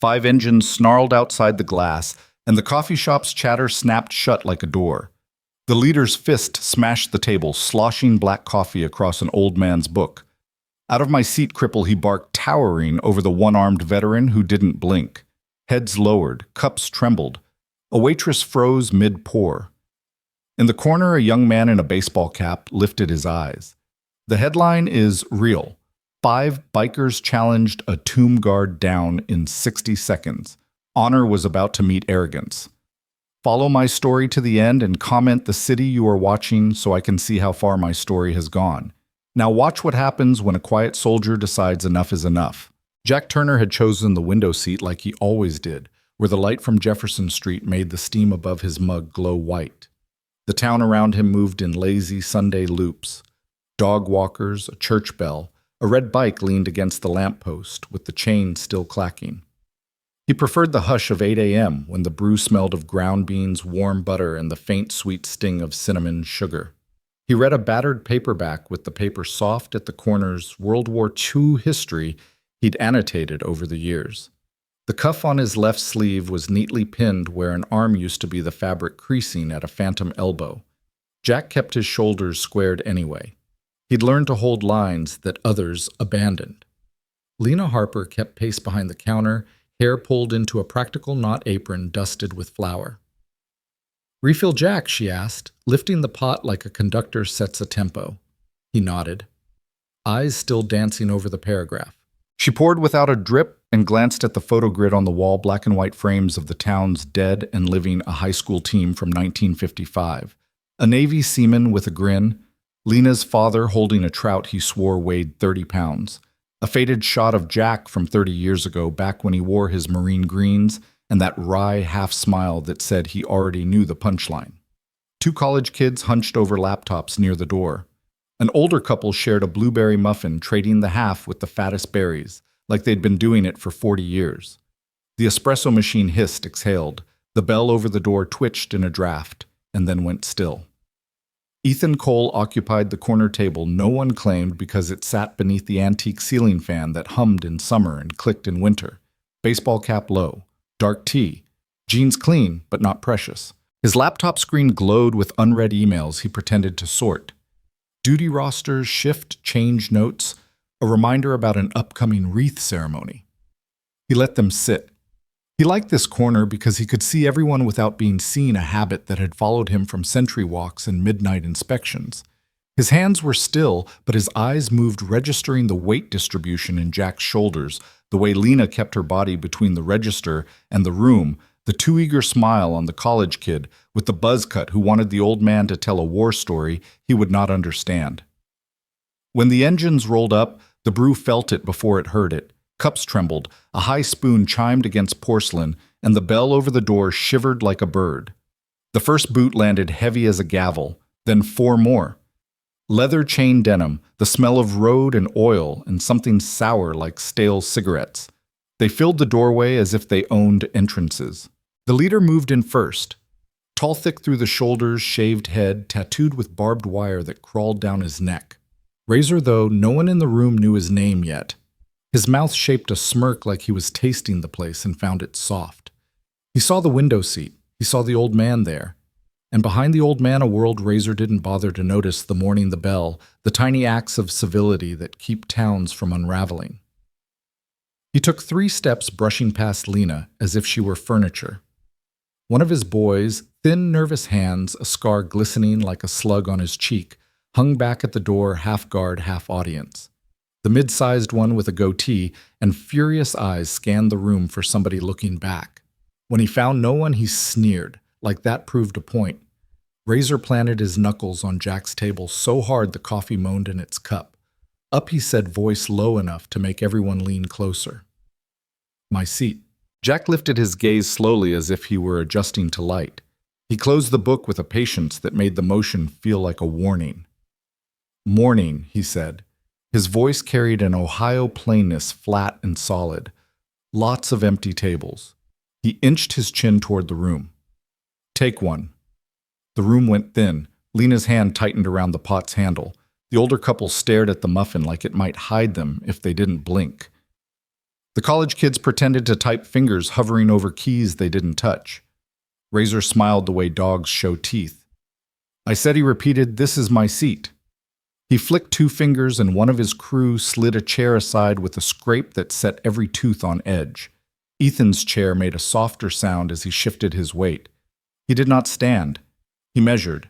5 engines snarled outside the glass, and the coffee shop's chatter snapped shut like a door. The leader's fist smashed the table, sloshing black coffee across an old man's book. Out of my seat cripple he barked, towering over the one-armed veteran who didn't blink. Heads lowered, cups trembled. A waitress froze mid-pour. In the corner, a young man in a baseball cap lifted his eyes. The headline is real. 5 bikers challenged a tomb guard down in 60 seconds. Honor was about to meet arrogance. Follow my story to the end and comment the city you are watching so I can see how far my story has gone. Now watch what happens when a quiet soldier decides enough is enough. Jack Turner had chosen the window seat like he always did, where the light from Jefferson Street made the steam above his mug glow white. The town around him moved in lazy Sunday loops. Dog walkers, a church bell, a red bike leaned against the lamppost, with the chain still clacking. He preferred the hush of 8 a.m. when the brew smelled of ground beans, warm butter, and the faint sweet sting of cinnamon sugar. He read a battered paperback with the paper soft at the corners, World War II history he'd annotated over the years. The cuff on his left sleeve was neatly pinned where an arm used to be the fabric creasing at a phantom elbow. Jack kept his shoulders squared anyway. He'd learned to hold lines that others abandoned. Lena Harper kept pace behind the counter, hair pulled into a practical knot apron dusted with flour. "Refill Jack?" she asked, lifting the pot like a conductor sets a tempo. He nodded, eyes still dancing over the paragraph. She poured without a drip and glanced at the photo grid on the wall, black and white frames of the town's dead and living a high school team from 1955. A Navy seaman with a grin, Lena's father holding a trout he swore weighed 30 pounds. A faded shot of Jack from 30 years ago, back when he wore his marine greens, and that wry half-smile that said he already knew the punchline. 2 college kids hunched over laptops near the door. An older couple shared a blueberry muffin, trading the half with the fattest berries, like they'd been doing it for 40 years. The espresso machine hissed, exhaled. The bell over the door twitched in a draft, and then went still. Ethan Cole occupied the corner table no one claimed because it sat beneath the antique ceiling fan that hummed in summer and clicked in winter. Baseball cap low, dark tee, jeans clean but not precious. His laptop screen glowed with unread emails he pretended to sort. Duty rosters, shift, change notes, a reminder about an upcoming wreath ceremony. He let them sit. He liked this corner because he could see everyone without being seen, a habit that had followed him from sentry walks and midnight inspections. His hands were still, but his eyes moved, registering the weight distribution in Jack's shoulders, the way Lena kept her body between the register and the room, the too eager smile on the college kid with the buzz cut who wanted the old man to tell a war story he would not understand. When the engines rolled up, the brew felt it before it heard it. Cups trembled, a high spoon chimed against porcelain, and the bell over the door shivered like a bird. The first boot landed heavy as a gavel, then 4 more. Leather chain denim, the smell of road and oil, and something sour like stale cigarettes. They filled the doorway as if they owned entrances. The leader moved in first. Tall, thick through the shoulders, shaved head, tattooed with barbed wire that crawled down his neck. Razor, though, no one in the room knew his name yet. His mouth shaped a smirk like he was tasting the place and found it soft. He saw the window seat. He saw the old man there. And behind the old man, a world Razor didn't bother to notice the morning the bell, the tiny acts of civility that keep towns from unraveling. He took 3 steps, brushing past Lena as if she were furniture. One of his boys, thin, nervous hands, a scar glistening like a slug on his cheek, hung back at the door, half guard, half audience. The mid-sized one with a goatee and furious eyes scanned the room for somebody looking back. When he found no one, he sneered, like that proved a point. Razor planted his knuckles on Jack's table so hard the coffee moaned in its cup. Up, he said, voice low enough to make everyone lean closer. "My seat." Jack lifted his gaze slowly as if he were adjusting to light. He closed the book with a patience that made the motion feel like a warning. "Morning," he said. His voice carried an Ohio plainness, flat and solid. Lots of empty tables. He inched his chin toward the room. "Take one." The room went thin. Lena's hand tightened around the pot's handle. The older couple stared at the muffin like it might hide them if they didn't blink. The college kids pretended to type, fingers hovering over keys they didn't touch. Razor smiled the way dogs show teeth. I said, he repeated, "This is my seat." He flicked 2 fingers and one of his crew slid a chair aside with a scrape that set every tooth on edge. Ethan's chair made a softer sound as he shifted his weight. He did not stand. He measured.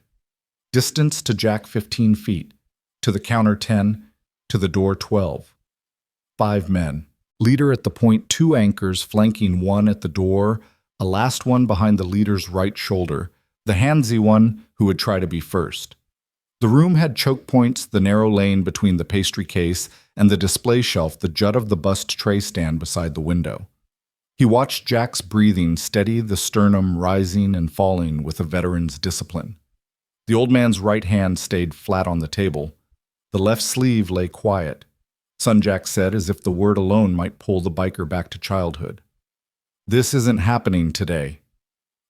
Distance to Jack 15 feet, to the counter 10, to the door 12. 5 men. Leader at the point, 2 anchors flanking one at the door, a last one behind the leader's right shoulder, the handsy one who would try to be first. The room had choke points, the narrow lane between the pastry case and the display shelf, the jut of the bust tray stand beside the window. He watched Jack's breathing steady, the sternum rising and falling with a veteran's discipline. The old man's right hand stayed flat on the table. The left sleeve lay quiet. Son, Jack said, as if the word alone might pull the biker back to childhood. This isn't happening today.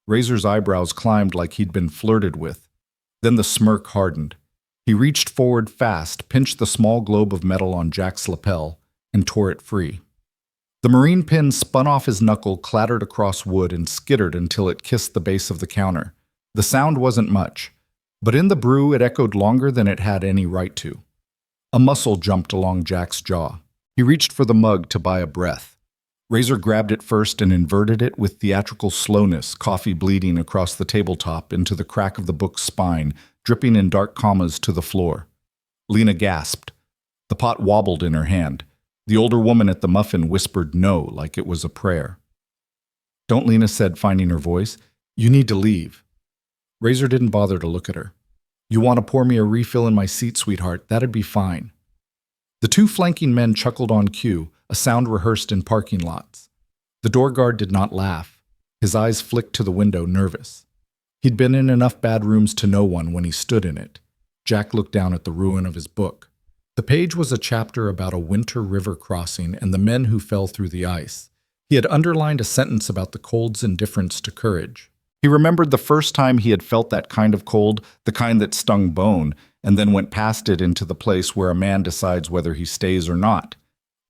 Razor's eyebrows climbed like he'd been flirted with. Then the smirk hardened. He reached forward fast, pinched the small globe of metal on Jack's lapel, and tore it free. The marine pin spun off his knuckle, clattered across wood, and skittered until it kissed the base of the counter. The sound wasn't much, but in the brew it echoed longer than it had any right to. A muscle jumped along Jack's jaw. He reached for the mug to buy a breath. Razor grabbed it first and inverted it with theatrical slowness, coffee bleeding across the tabletop into the crack of the book's spine, dripping in dark commas to the floor. Lena gasped. The pot wobbled in her hand. The older woman at the muffin whispered no like it was a prayer. "Don't," Lena said, finding her voice. "You need to leave." Razor didn't bother to look at her. "You want to pour me a refill in my seat, sweetheart? That'd be fine." The 2 flanking men chuckled on cue, a sound rehearsed in parking lots. The door guard did not laugh. His eyes flicked to the window, nervous. He'd been in enough bad rooms to know one when he stood in it. Jack looked down at the ruin of his book. The page was a chapter about a winter river crossing and the men who fell through the ice. He had underlined a sentence about the cold's indifference to courage. He remembered the first time he had felt that kind of cold, the kind that stung bone, and then went past it into the place where a man decides whether he stays or not.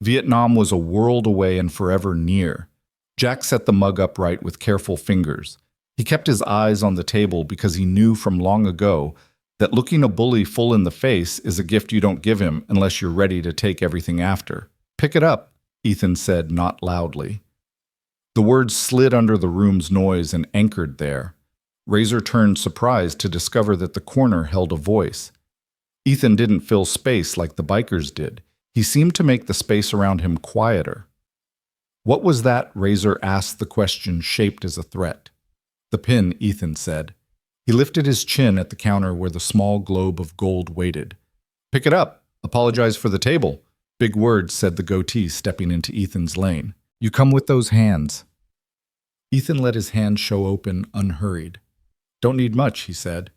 Vietnam was a world away and forever near. Jack set the mug upright with careful fingers. He kept his eyes on the table because he knew from long ago that looking a bully full in the face is a gift you don't give him unless you're ready to take everything after. "Pick it up," Ethan said, not loudly. The words slid under the room's noise and anchored there. Razor turned surprised to discover that the corner held a voice. Ethan didn't fill space like the bikers did. He seemed to make the space around him quieter. "What was that?" Razor asked, the question shaped as a threat. "The pin," Ethan said. He lifted his chin at the counter where the small globe of gold waited. "Pick it up. Apologize for the table." "Big words," said the goatee, stepping into Ethan's lane. "You come with those hands." Ethan let his hand show open, unhurried. "Don't need much," he said.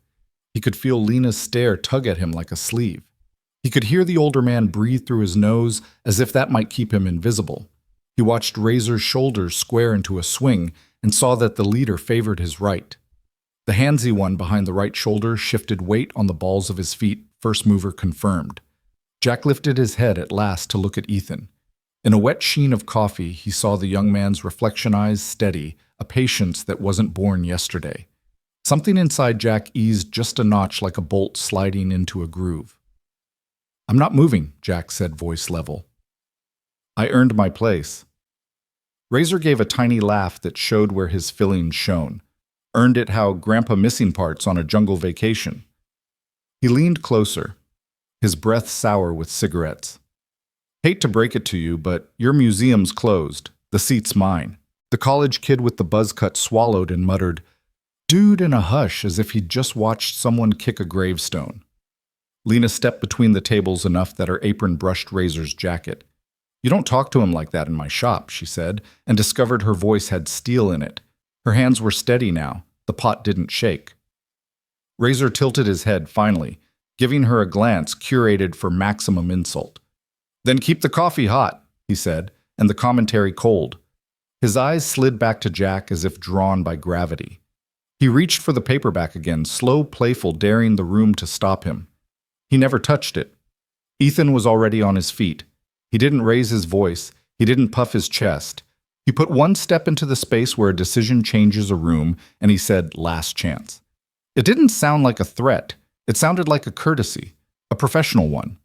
He could feel Lena's stare tug at him like a sleeve. He could hear the older man breathe through his nose as if that might keep him invisible. He watched Razor's shoulders square into a swing and saw that the leader favored his right. The handsy one behind the right shoulder shifted weight on the balls of his feet, first mover confirmed. Jack lifted his head at last to look at Ethan. In a wet sheen of coffee, he saw the young man's reflection eyes steady, a patience that wasn't born yesterday. Something inside Jack eased just a notch like a bolt sliding into a groove. "I'm not moving," Jack said, voice level. "I earned my place." Razor gave a tiny laugh that showed where his fillings shone. Earned it how Grandpa missing parts on a jungle vacation. He leaned closer, his breath sour with cigarettes. "Hate to break it to you, but your museum's closed. The seat's mine." The college kid with the buzz cut swallowed and muttered, "Dude," in a hush as if he'd just watched someone kick a gravestone. Lena stepped between the tables enough that her apron brushed Razor's jacket. "You don't talk to him like that in my shop," she said, and discovered her voice had steel in it. Her hands were steady now. The pot didn't shake. Razor tilted his head finally, giving her a glance curated for maximum insult. "Then keep the coffee hot," he said, and the commentary cold. His eyes slid back to Jack as if drawn by gravity. He reached for the paperback again, slow, playful, daring the room to stop him. He never touched it. Ethan was already on his feet. He didn't raise his voice. He didn't puff his chest. He put one step into the space where a decision changes a room, and he said, "Last chance." It didn't sound like a threat. It sounded like a courtesy, a professional one.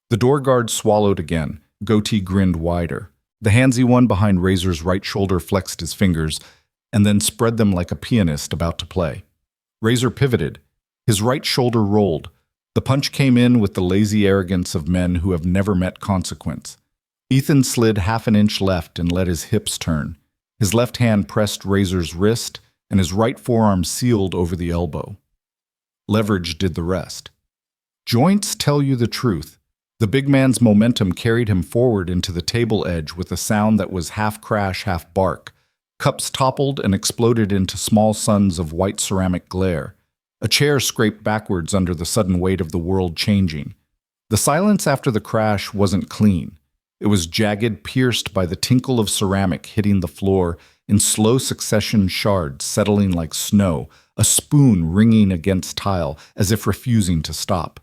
The door guard swallowed again. Goatee grinned wider. The handsy one behind Razor's right shoulder flexed his fingers and then spread them like a pianist about to play. Razor pivoted. His right shoulder rolled. The punch came in with the lazy arrogance of men who have never met consequence. Ethan slid half an inch left and let his hips turn. His left hand pressed Razor's wrist, and his right forearm sealed over the elbow. Leverage did the rest. Joints tell you the truth. The big man's momentum carried him forward into the table edge with a sound that was half crash, half bark. Cups toppled and exploded into small suns of white ceramic glare. A chair scraped backwards under the sudden weight of the world changing. The silence after the crash wasn't clean. It was jagged, pierced by the tinkle of ceramic hitting the floor in slow succession shards settling like snow, a spoon ringing against tile as if refusing to stop.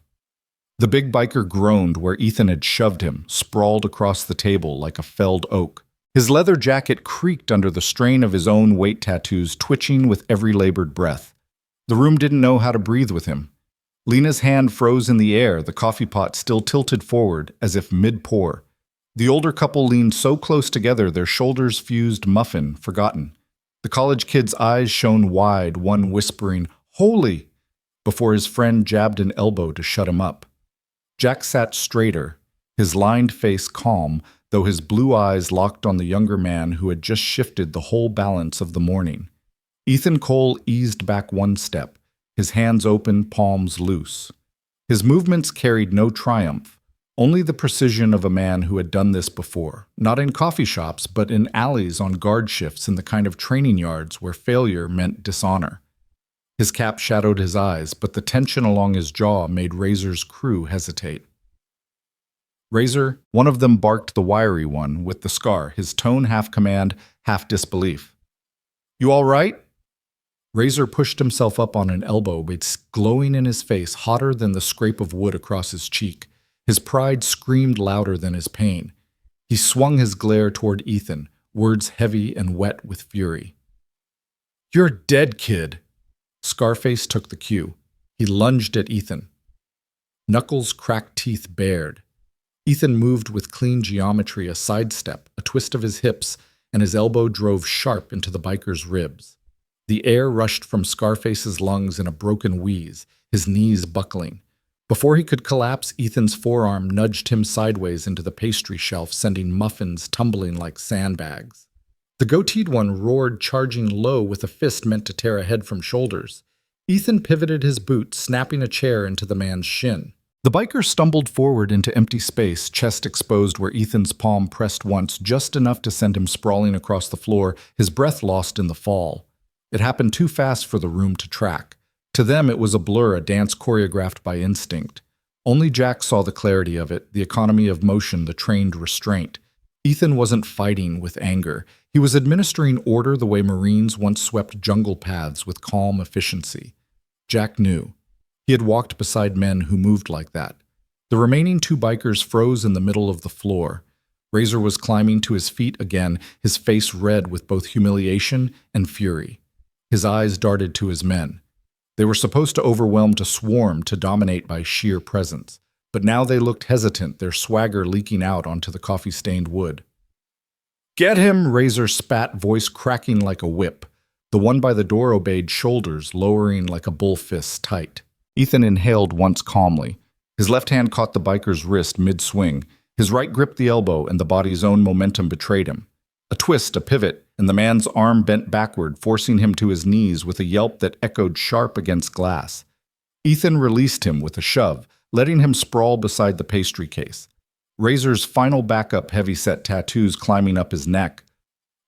The big biker groaned where Ethan had shoved him, sprawled across the table like a felled oak. His leather jacket creaked under the strain of his own weight tattoos twitching with every labored breath. The room didn't know how to breathe with him. Lena's hand froze in the air, the coffee pot still tilted forward as if mid-pour. The older couple leaned so close together their shoulders fused muffin, forgotten. The college kid's eyes shone wide, one whispering, "Holy!" before his friend jabbed an elbow to shut him up. Jack sat straighter, his lined face calm, though his blue eyes locked on the younger man who had just shifted the whole balance of the morning. Ethan Cole eased back one step, his hands open, palms loose. His movements carried no triumph, only the precision of a man who had done this before, not in coffee shops, but in alleys on guard shifts in the kind of training yards where failure meant dishonor. His cap shadowed his eyes, but the tension along his jaw made Razor's crew hesitate. Razor, one of them barked, the wiry one, with the scar, his tone half command, half disbelief. "You all right?" Razor pushed himself up on an elbow, its glowing in his face hotter than the scrape of wood across his cheek. His pride screamed louder than his pain. He swung his glare toward Ethan, words heavy and wet with fury. "You're dead, kid." Scarface took the cue. He lunged at Ethan. Knuckles' cracked teeth bared. Ethan moved with clean geometry, a sidestep, a twist of his hips, and his elbow drove sharp into the biker's ribs. The air rushed from Scarface's lungs in a broken wheeze, his knees buckling. Before he could collapse, Ethan's forearm nudged him sideways into the pastry shelf, sending muffins tumbling like sandbags. The goateed one roared, charging low with a fist meant to tear a head from shoulders. Ethan pivoted his boot, snapping a chair into the man's shin. The biker stumbled forward into empty space, chest exposed where Ethan's palm pressed once, just enough to send him sprawling across the floor, his breath lost in the fall. It happened too fast for the room to track. To them, it was a blur, a dance choreographed by instinct. Only Jack saw the clarity of it, the economy of motion, the trained restraint. Ethan wasn't fighting with anger. He was administering order the way Marines once swept jungle paths with calm efficiency. Jack knew. He had walked beside men who moved like that. The remaining two bikers froze in the middle of the floor. Razor was climbing to his feet again, his face red with both humiliation and fury. His eyes darted to his men. They were supposed to overwhelm, to swarm, to dominate by sheer presence. But now they looked hesitant, their swagger leaking out onto the coffee-stained wood. "Get him!" Razor spat, voice cracking like a whip. The one by the door obeyed, shoulders lowering like a bull fist tight. Ethan inhaled once calmly. His left hand caught the biker's wrist mid-swing. His right gripped the elbow, and the body's own momentum betrayed him. A twist, a pivot, and the man's arm bent backward, forcing him to his knees with a yelp that echoed sharp against glass. Ethan released him with a shove, letting him sprawl beside the pastry case. Razor's final backup, heavy-set tattoos climbing up his neck.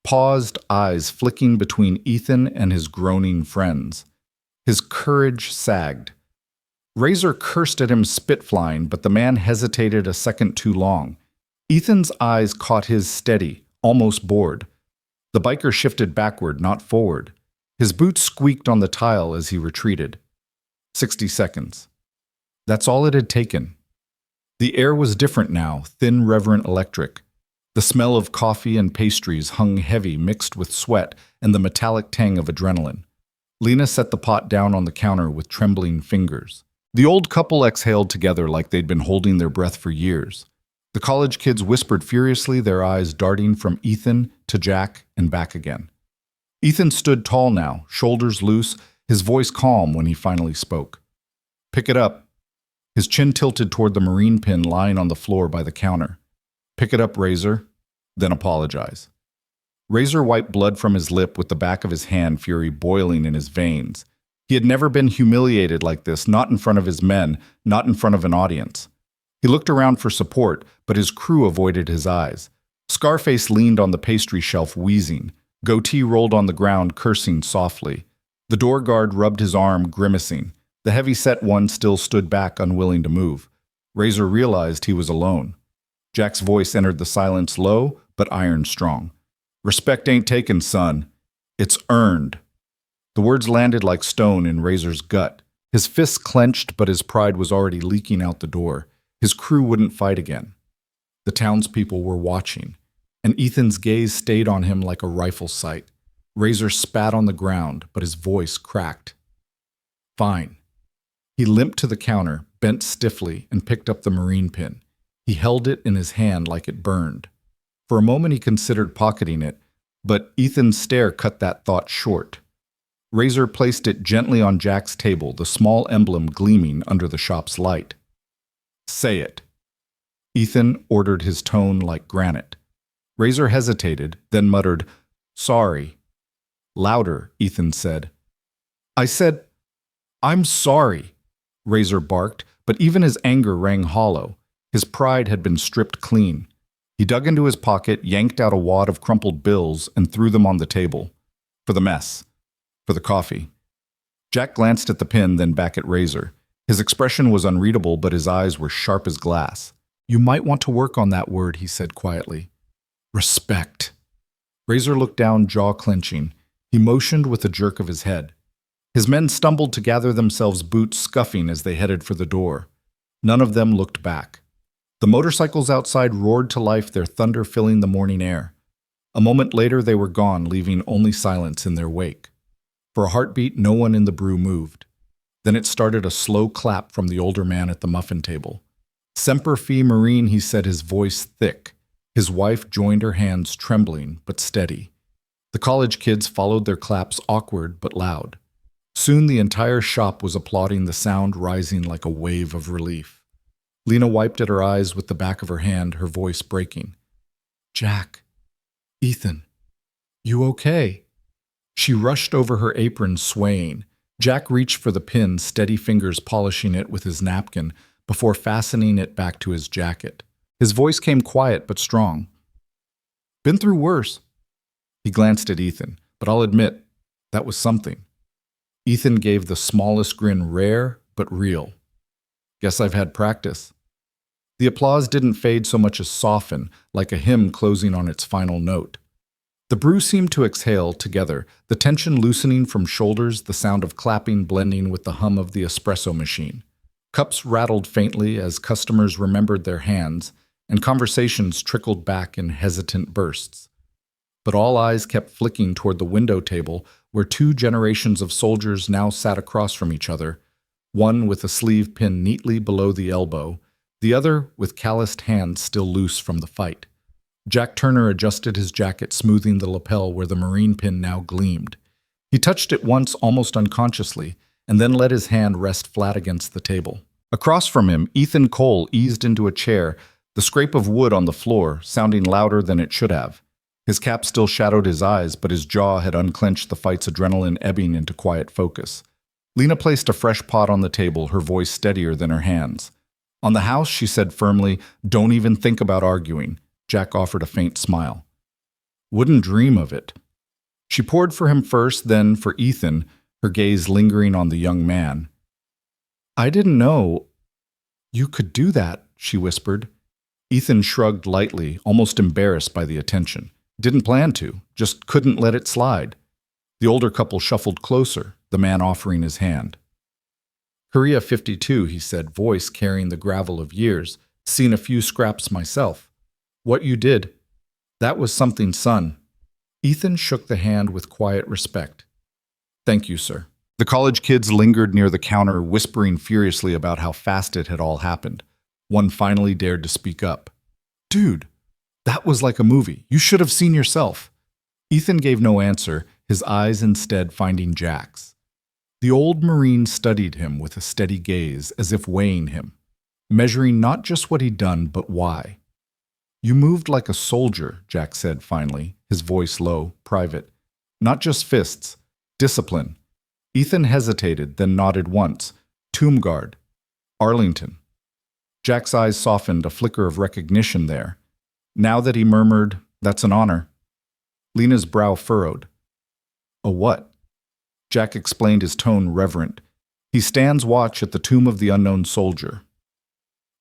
Paused, eyes flicking between Ethan and his groaning friends. His courage sagged. Razor cursed at him, spit flying, but the man hesitated a second too long. Ethan's eyes caught his steady, almost bored. The biker shifted backward, not forward. His boots squeaked on the tile as he retreated. 60 seconds. That's all it had taken. The air was different now, thin, reverent, electric. The smell of coffee and pastries hung heavy, mixed with sweat and the metallic tang of adrenaline. Lena set the pot down on the counter with trembling fingers. The old couple exhaled together like they'd been holding their breath for years. The college kids whispered furiously, their eyes darting from Ethan to Jack and back again. Ethan stood tall now, shoulders loose, his voice calm when he finally spoke. "Pick it up." His chin tilted toward the marine pin lying on the floor by the counter. "Pick it up, Razor, then apologize." Razor wiped blood from his lip with the back of his hand, fury boiling in his veins. He had never been humiliated like this, not in front of his men, not in front of an audience. He looked around for support, but his crew avoided his eyes. Scarface leaned on the pastry shelf, wheezing. Goatee rolled on the ground, cursing softly. The door guard rubbed his arm, grimacing. The heavy-set one still stood back, unwilling to move. Razor realized he was alone. Jack's voice entered the silence, low but iron-strong. "Respect ain't taken, son. It's earned." The words landed like stone in Razor's gut. His fists clenched, but his pride was already leaking out the door. His crew wouldn't fight again. The townspeople were watching, and Ethan's gaze stayed on him like a rifle sight. Razor spat on the ground, but his voice cracked. "Fine." He limped to the counter, bent stiffly, and picked up the marine pin. He held it in his hand like it burned. For a moment he considered pocketing it, but Ethan's stare cut that thought short. Razor placed it gently on Jack's table, the small emblem gleaming under the shop's light. "Say it." Ethan ordered, his tone like granite. Razor hesitated, then muttered, "Sorry." "Louder," Ethan said. "I said, I'm sorry," Razor barked, but even his anger rang hollow. His pride had been stripped clean. He dug into his pocket, yanked out a wad of crumpled bills, and threw them on the table. "For the mess. For the coffee." Jack glanced at the pin, then back at Razor. His expression was unreadable, but his eyes were sharp as glass. "You might want to work on that word," he said quietly. "Respect." Razor looked down, jaw clenching. He motioned with a jerk of his head. His men stumbled to gather themselves, boots scuffing as they headed for the door. None of them looked back. The motorcycles outside roared to life, their thunder filling the morning air. A moment later they were gone, leaving only silence in their wake. For a heartbeat, no one in the brew moved. Then it started, a slow clap from the older man at the muffin table. "Semper Fi Marine," he said, his voice thick. His wife joined her hands, trembling but steady. The college kids followed their claps, awkward but loud. Soon the entire shop was applauding, the sound rising like a wave of relief. Lena wiped at her eyes with the back of her hand, her voice breaking. "Jack, Ethan, you okay?" She rushed over her apron, swaying. Jack reached for the pin, steady fingers polishing it with his napkin before fastening it back to his jacket. His voice came quiet but strong. "Been through worse." He glanced at Ethan, but I'll admit, that was something. Ethan gave the smallest grin, rare but real. "Guess I've had practice." The applause didn't fade so much as soften, like a hymn closing on its final note. The brew seemed to exhale together, the tension loosening from shoulders, the sound of clapping blending with the hum of the espresso machine. Cups rattled faintly as customers remembered their hands, and conversations trickled back in hesitant bursts. But all eyes kept flicking toward the window table where two generations of soldiers now sat across from each other, one with a sleeve pinned neatly below the elbow, the other with calloused hands still loose from the fight. Jack Turner adjusted his jacket, smoothing the lapel where the marine pin now gleamed. He touched it once almost unconsciously, and then let his hand rest flat against the table. Across from him, Ethan Cole eased into a chair, the scrape of wood on the floor sounding louder than it should have. His cap still shadowed his eyes, but his jaw had unclenched, the fight's adrenaline ebbing into quiet focus. Lena placed a fresh pot on the table, her voice steadier than her hands. "On the house," she said firmly, "don't even think about arguing." Jack offered a faint smile. "Wouldn't dream of it." She poured for him first, then for Ethan, her gaze lingering on the young man. "I didn't know you could do that," she whispered. Ethan shrugged lightly, almost embarrassed by the attention. Didn't plan to, just couldn't let it slide. The older couple shuffled closer, the man offering his hand. "Korea 52, he said, voice carrying the gravel of years. "Seen a few scraps myself." "What you did?" That was something, son. Ethan shook the hand with quiet respect. Thank you, sir. The college kids lingered near the counter, whispering furiously about how fast it had all happened. One finally dared to speak up. Dude, that was like a movie. You should have seen yourself. Ethan gave no answer, his eyes instead finding Jack's. The old Marine studied him with a steady gaze, as if weighing him, measuring not just what he'd done, but why. You moved like a soldier, Jack said finally, his voice low, private. Not just fists, discipline. Ethan hesitated, then nodded once. Tomb Guard. Arlington. Jack's eyes softened, a flicker of recognition there. Now that he murmured, "That's an honor." Lena's brow furrowed. "A what?" Jack explained, his tone reverent. "He stands watch at the tomb of the unknown soldier.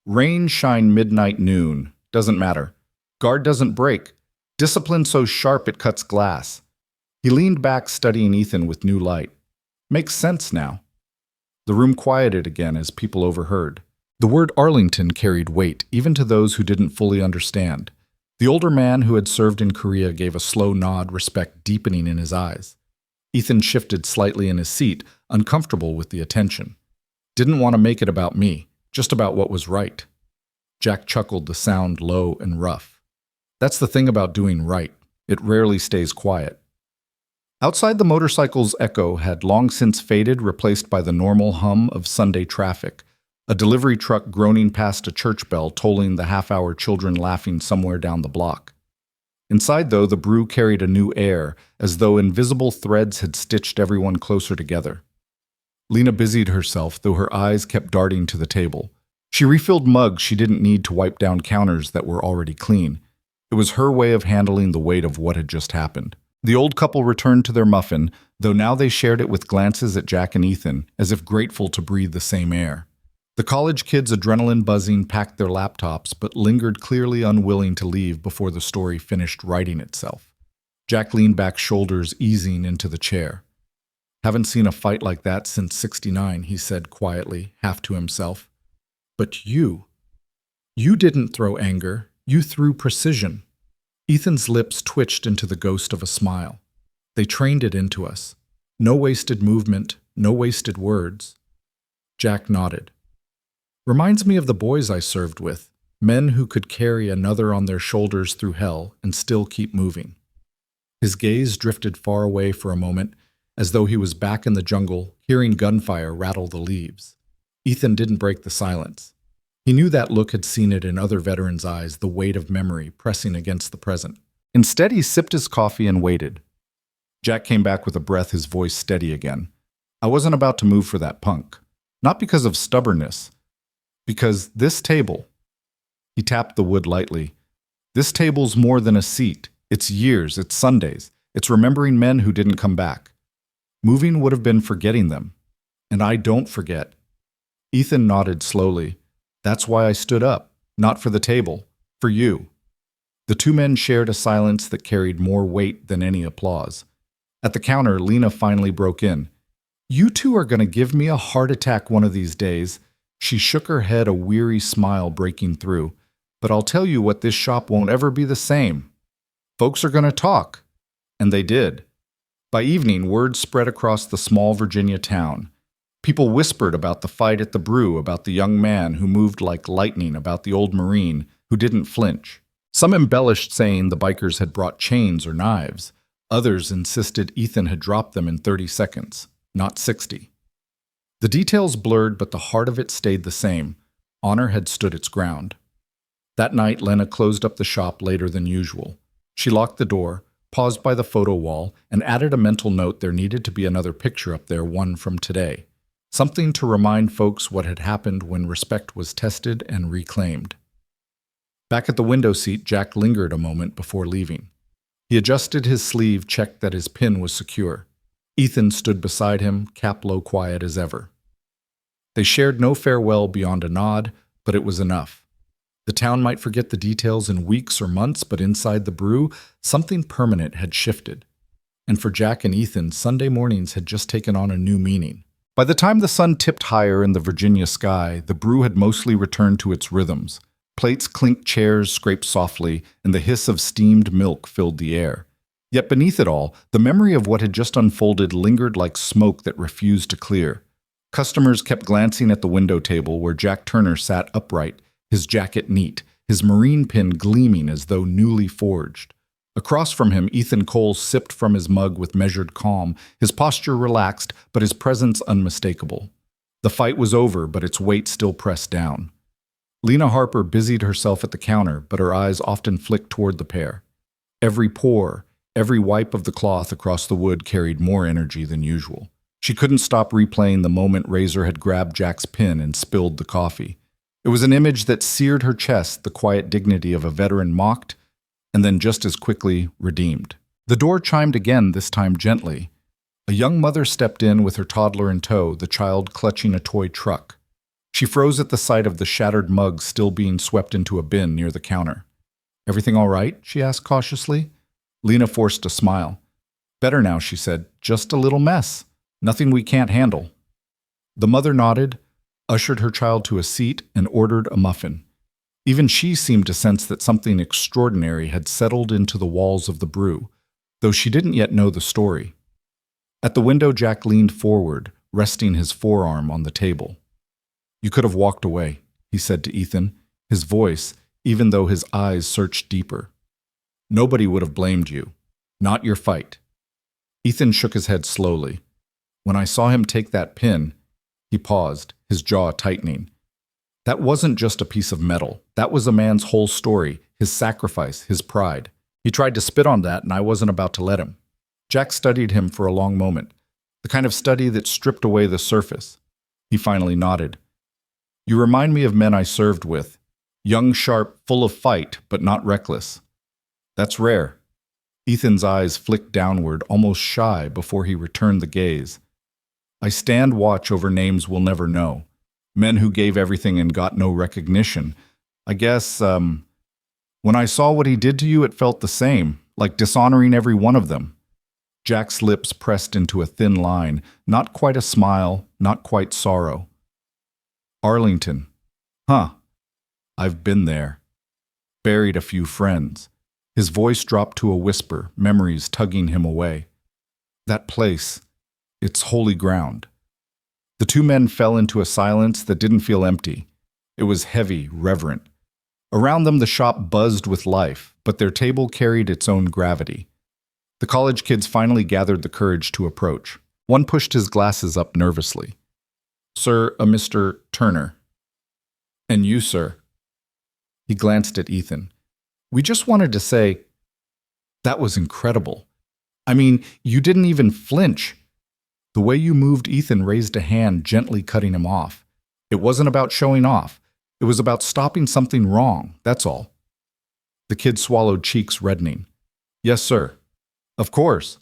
Rain, shine, midnight, noon. Doesn't matter. Guard doesn't break. Discipline so sharp it cuts glass." He leaned back, studying Ethan with new light. Makes sense now. The room quieted again as people overheard. The word Arlington carried weight, even to those who didn't fully understand. The older man who had served in Korea gave a slow nod, respect deepening in his eyes. Ethan shifted slightly in his seat, uncomfortable with the attention. Didn't want to make it about me, just about what was right. Jack chuckled, the sound low and rough. That's the thing about doing right. It rarely stays quiet. Outside, the motorcycle's echo had long since faded, replaced by the normal hum of Sunday traffic. A delivery truck groaning past a church bell, tolling the half-hour, children laughing somewhere down the block. Inside, though, the brew carried a new air, as though invisible threads had stitched everyone closer together. Lena busied herself, though her eyes kept darting to the table. She refilled mugs she didn't need to wipe down counters that were already clean. It was her way of handling the weight of what had just happened. The old couple returned to their muffin, though now they shared it with glances at Jack and Ethan, as if grateful to breathe the same air. The college kids, adrenaline buzzing, packed their laptops, but lingered, clearly unwilling to leave before the story finished writing itself. Jack leaned back, shoulders easing into the chair. "Haven't seen a fight like that since '69, he said quietly, half to himself. "But you didn't throw anger, you threw precision." Ethan's lips twitched into the ghost of a smile. "They trained it into us. No wasted movement, no wasted words." Jack nodded. "Reminds me of the boys I served with, men who could carry another on their shoulders through hell and still keep moving." His gaze drifted far away for a moment, as though he was back in the jungle, hearing gunfire rattle the leaves. Ethan didn't break the silence. He knew that look had seen it in other veterans' eyes, the weight of memory pressing against the present. Instead, he sipped his coffee and waited. Jack came back with a breath, his voice steady again. "I wasn't about to move for that punk. Not because of stubbornness. Because this table..." He tapped the wood lightly. "This table's more than a seat. It's years, it's Sundays. It's remembering men who didn't come back. Moving would have been forgetting them. And I don't forget." Ethan nodded slowly. "That's why I stood up. Not for the table. For you." The two men shared a silence that carried more weight than any applause. At the counter, Lena finally broke in. "You two are going to give me a heart attack one of these days." She shook her head, a weary smile breaking through. "But I'll tell you what, this shop won't ever be the same. Folks are going to talk." And they did. By evening, word spread across the small Virginia town. People whispered about the fight at the brew, about the young man who moved like lightning, about the old Marine who didn't flinch. Some embellished, saying the bikers had brought chains or knives. Others insisted Ethan had dropped them in 30 seconds, not 60. The details blurred, but the heart of it stayed the same. Honor had stood its ground. That night, Lena closed up the shop later than usual. She locked the door, paused by the photo wall, and added a mental note there needed to be another picture up there, one from today. Something to remind folks what had happened when respect was tested and reclaimed. Back at the window seat, Jack lingered a moment before leaving. He adjusted his sleeve, checked that his pin was secure. Ethan stood beside him, cap low, quiet as ever. They shared no farewell beyond a nod, but it was enough. The town might forget the details in weeks or months, but inside the brew, something permanent had shifted. And for Jack and Ethan, Sunday mornings had just taken on a new meaning. By the time the sun tipped higher in the Virginia sky, the brew had mostly returned to its rhythms. Plates clinked, chairs scraped softly, and the hiss of steamed milk filled the air. Yet beneath it all, the memory of what had just unfolded lingered like smoke that refused to clear. Customers kept glancing at the window table where Jack Turner sat upright, his jacket neat, his marine pin gleaming as though newly forged. Across from him, Ethan Cole sipped from his mug with measured calm, his posture relaxed, but his presence unmistakable. The fight was over, but its weight still pressed down. Lena Harper busied herself at the counter, but her eyes often flicked toward the pair. Every pour, every wipe of the cloth across the wood carried more energy than usual. She couldn't stop replaying the moment Razor had grabbed Jack's pin and spilled the coffee. It was an image that seared her chest, the quiet dignity of a veteran mocked, and then just as quickly redeemed. The door chimed again, this time gently. A young mother stepped in with her toddler in tow, the child clutching a toy truck. She froze at the sight of the shattered mug still being swept into a bin near the counter. "Everything all right?" she asked cautiously. Lena forced a smile. "Better now," she said. "Just a little mess. Nothing we can't handle." The mother nodded, ushered her child to a seat, and ordered a muffin. Even she seemed to sense that something extraordinary had settled into the walls of the brew, though she didn't yet know the story. At the window, Jack leaned forward, resting his forearm on the table. "You could have walked away," he said to Ethan, his voice, even though his eyes searched deeper. "Nobody would have blamed you. Not your fight." Ethan shook his head slowly. "When I saw him take that pin," he paused, his jaw tightening. "That wasn't just a piece of metal. That was a man's whole story, his sacrifice, his pride. He tried to spit on that, and I wasn't about to let him." Jack studied him for a long moment, the kind of study that stripped away the surface. He finally nodded. "You remind me of men I served with. Young, sharp, full of fight, but not reckless. That's rare." Ethan's eyes flicked downward, almost shy, before he returned the gaze. "I stand watch over names we'll never know. Men who gave everything and got no recognition. I guess, when I saw what he did to you, it felt the same, like dishonoring every one of them." Jack's lips pressed into a thin line, not quite a smile, not quite sorrow. "Arlington. Huh. I've been there. Buried a few friends." His voice dropped to a whisper, memories tugging him away. "That place, it's holy ground." The two men fell into a silence that didn't feel empty. It was heavy, reverent. Around them the shop buzzed with life, but their table carried its own gravity. The college kids finally gathered the courage to approach. One pushed his glasses up nervously. "Sir, a Mr. Turner." "And you, sir?" He glanced at Ethan. "We just wanted to say, that was incredible. I mean, you didn't even flinch." The way you moved, Ethan raised a hand, gently cutting him off. "It wasn't about showing off. It was about stopping something wrong, that's all." The kid swallowed, cheeks reddening. "Yes, sir." "Of course."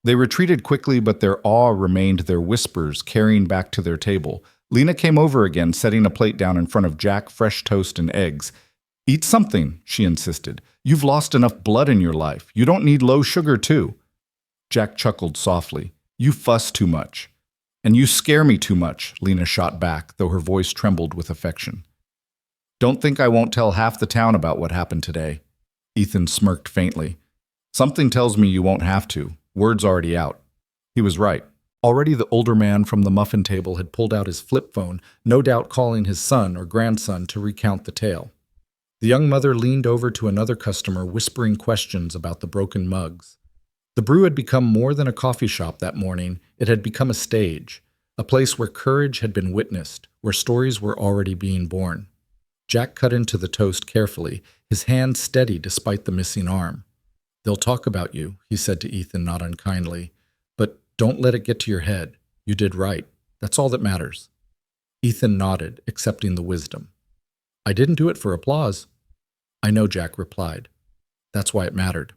They retreated quickly, but their awe remained, their whispers carrying back to their table. Lena came over again, setting a plate down in front of Jack, fresh toast and eggs. "Eat something," she insisted. "You've lost enough blood in your life. You don't need low sugar, too." Jack chuckled softly. "You fuss too much." "And you scare me too much," Lena shot back, though her voice trembled with affection. "Don't think I won't tell half the town about what happened today." Ethan smirked faintly. "Something tells me you won't have to. Word's already out." He was right. Already the older man from the muffin table had pulled out his flip phone, no doubt calling his son or grandson to recount the tale. The young mother leaned over to another customer, whispering questions about the broken mugs. The brew had become more than a coffee shop that morning. It had become a stage, a place where courage had been witnessed, where stories were already being born. Jack cut into the toast carefully, his hand steady despite the missing arm. "They'll talk about you," he said to Ethan, not unkindly. "But don't let it get to your head. You did right. That's all that matters." Ethan nodded, accepting the wisdom. "I didn't do it for applause." "I know," Jack replied. "That's why it mattered."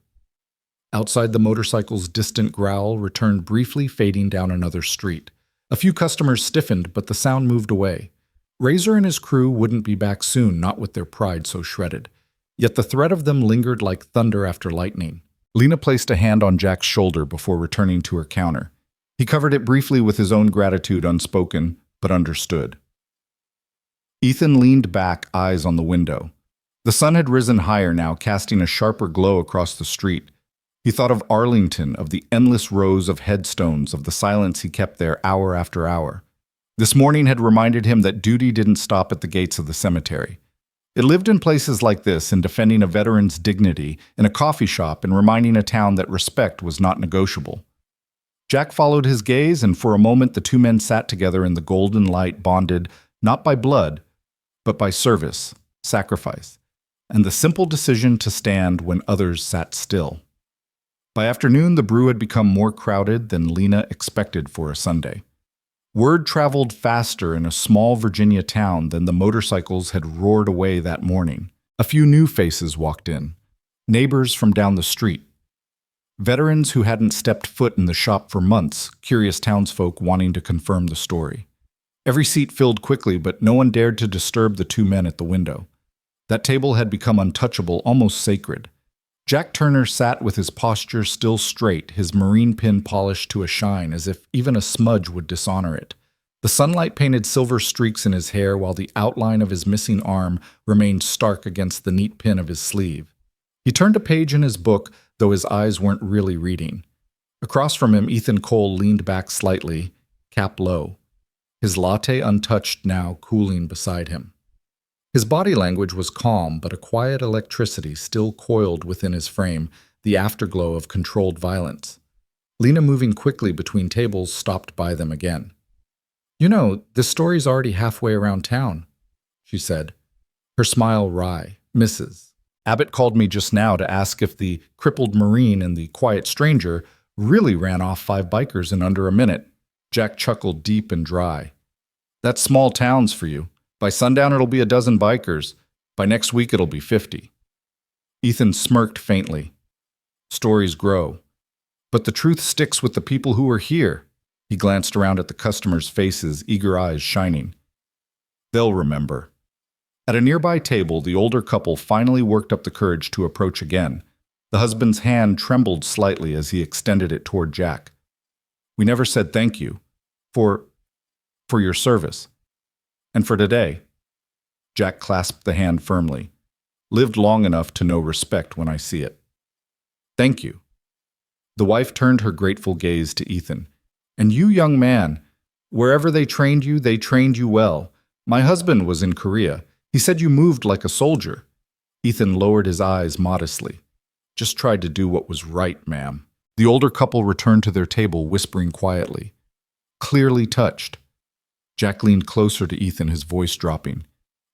Outside, the motorcycle's distant growl returned briefly, fading down another street. A few customers stiffened, but the sound moved away. Razor and his crew wouldn't be back soon, not with their pride so shredded. Yet the threat of them lingered like thunder after lightning. Lena placed a hand on Jack's shoulder before returning to her counter. He covered it briefly with his own gratitude, unspoken, but understood. Ethan leaned back, eyes on the window. The sun had risen higher now, casting a sharper glow across the street. He thought of Arlington, of the endless rows of headstones, of the silence he kept there hour after hour. This morning had reminded him that duty didn't stop at the gates of the cemetery. It lived in places like this, in defending a veteran's dignity, in a coffee shop, and reminding a town that respect was not negotiable. Jack followed his gaze, and for a moment the two men sat together in the golden light, bonded not by blood, but by service, sacrifice, and the simple decision to stand when others sat still. By afternoon, the brew had become more crowded than Lena expected for a Sunday. Word traveled faster in a small Virginia town than the motorcycles had roared away that morning. A few new faces walked in, neighbors from down the street, veterans who hadn't stepped foot in the shop for months, curious townsfolk wanting to confirm the story. Every seat filled quickly, but no one dared to disturb the two men at the window. That table had become untouchable, almost sacred. Jack Turner sat with his posture still straight, his marine pin polished to a shine as if even a smudge would dishonor it. The sunlight painted silver streaks in his hair while the outline of his missing arm remained stark against the neat pin of his sleeve. He turned a page in his book, though his eyes weren't really reading. Across from him, Ethan Cole leaned back slightly, cap low, his latte untouched now cooling beside him. His body language was calm, but a quiet electricity still coiled within his frame, the afterglow of controlled violence. Lena, moving quickly between tables, stopped by them again. "You know, this story's already halfway around town," she said, her smile wry. "Mrs. Abbott called me just now to ask if the crippled Marine and the quiet stranger really ran off 5 bikers in under a minute." Jack chuckled deep and dry. "That's small towns for you. By sundown, it'll be a dozen bikers. By next week, it'll be 50. Ethan smirked faintly. Stories grow. But the truth sticks with the people who are here. He glanced around at the customers' faces, eager eyes shining. They'll remember. At a nearby table, the older couple finally worked up the courage to approach again. The husband's hand trembled slightly as he extended it toward Jack. "We never said thank you. For your service. And for today." Jack clasped the hand firmly. "Lived long enough to know respect when I see it." "Thank you." The wife turned her grateful gaze to Ethan. "And you, young man, wherever they trained you well. My husband was in Korea. He said you moved like a soldier." Ethan lowered his eyes modestly. "Just tried to do what was right, ma'am." The older couple returned to their table, whispering quietly. Clearly touched. Jack leaned closer to Ethan, his voice dropping.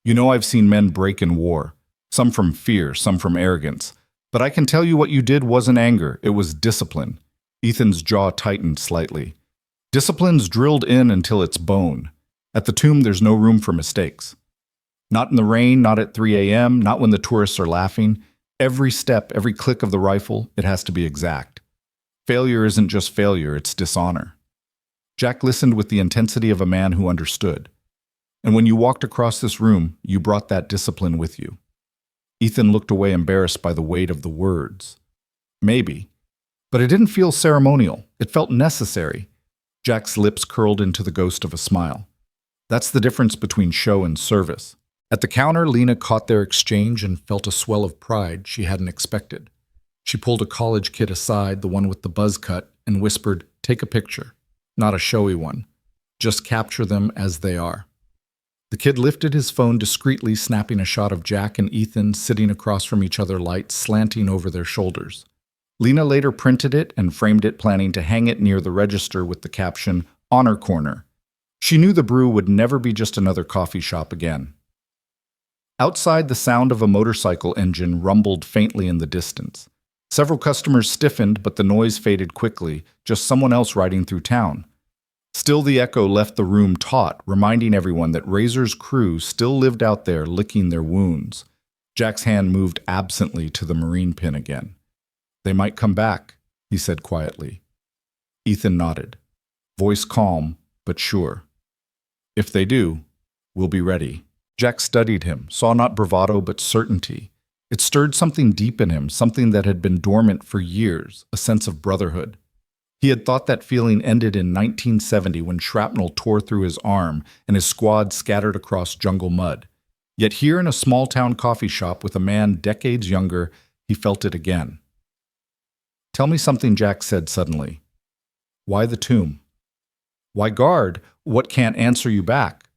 "You know I've seen men break in war. Some from fear, some from arrogance. But I can tell you what you did wasn't anger, it was discipline." Ethan's jaw tightened slightly. "Discipline's drilled in until it's bone. At the tomb, there's no room for mistakes. Not in the rain, not at 3 a.m., not when the tourists are laughing. Every step, every click of the rifle, it has to be exact. Failure isn't just failure, it's dishonor." Jack listened with the intensity of a man who understood. "And when you walked across this room, you brought that discipline with you." Ethan looked away, embarrassed by the weight of the words. "Maybe. But it didn't feel ceremonial. It felt necessary." Jack's lips curled into the ghost of a smile. "That's the difference between show and service." At the counter, Lena caught their exchange and felt a swell of pride she hadn't expected. She pulled a college kid aside, the one with the buzz cut, and whispered, "Take a picture. Not a showy one. Just capture them as they are." The kid lifted his phone discreetly, snapping a shot of Jack and Ethan sitting across from each other, light slanting over their shoulders. Lena later printed it and framed it, planning to hang it near the register with the caption, "Honor Corner." She knew the brew would never be just another coffee shop again. Outside, the sound of a motorcycle engine rumbled faintly in the distance. Several customers stiffened, but the noise faded quickly, just someone else riding through town. Still, the echo left the room taut, reminding everyone that Razor's crew still lived out there licking their wounds. Jack's hand moved absently to the marine pin again. "They might come back," he said quietly. Ethan nodded, voice calm but sure. "If they do, we'll be ready." Jack studied him, saw not bravado but certainty. It stirred something deep in him, something that had been dormant for years, a sense of brotherhood. He had thought that feeling ended in 1970 when shrapnel tore through his arm and his squad scattered across jungle mud. Yet here in a small-town coffee shop with a man decades younger, he felt it again. "Tell me something," Jack said suddenly. "Why the tomb? Why guard what can't answer you back?"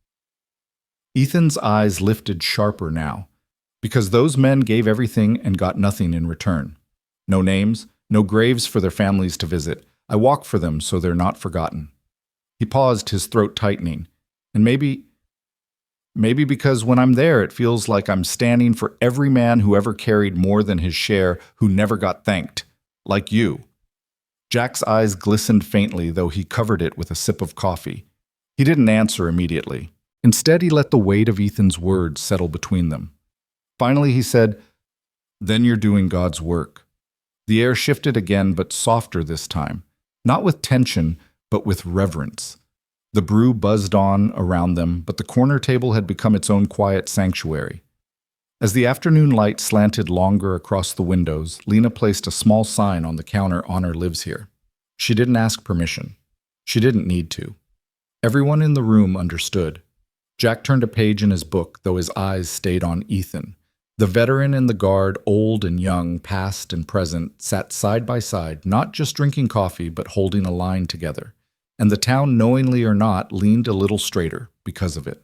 Ethan's eyes lifted sharper now, because those men gave everything and got nothing in return. No names, no graves for their families to visit. I walk for them so they're not forgotten. He paused, his throat tightening. And maybe because when I'm there, it feels like I'm standing for every man who ever carried more than his share, who never got thanked. Like you. Jack's eyes glistened faintly, though he covered it with a sip of coffee. He didn't answer immediately. Instead, he let the weight of Ethan's words settle between them. Finally, he said, "Then you're doing God's work." The air shifted again, but softer this time. Not with tension, but with reverence. The brew buzzed on around them, but the corner table had become its own quiet sanctuary. As the afternoon light slanted longer across the windows, Lena placed a small sign on the counter, "Honor lives here." She didn't ask permission. She didn't need to. Everyone in the room understood. Jack turned a page in his book, though his eyes stayed on Ethan. The veteran and the guard, old and young, past and present, sat side by side, not just drinking coffee, but holding a line together. And the town, knowingly or not, leaned a little straighter because of it.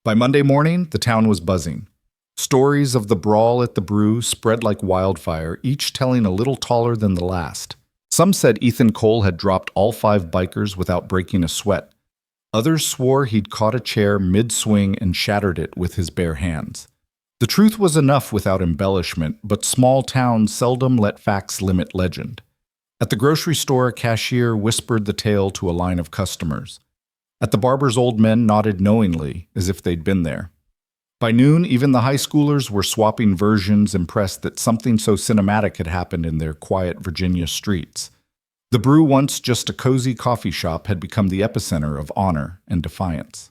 By Monday morning, the town was buzzing. Stories of the brawl at the brew spread like wildfire, each telling a little taller than the last. Some said Ethan Cole had dropped all 5 bikers without breaking a sweat. Others swore he'd caught a chair mid-swing and shattered it with his bare hands. The truth was enough without embellishment, but small towns seldom let facts limit legend. At the grocery store, a cashier whispered the tale to a line of customers. At the barber's, old men nodded knowingly, as if they'd been there. By noon, even the high schoolers were swapping versions, impressed that something so cinematic had happened in their quiet Virginia streets. The brew, once just a cozy coffee shop, had become the epicenter of honor and defiance.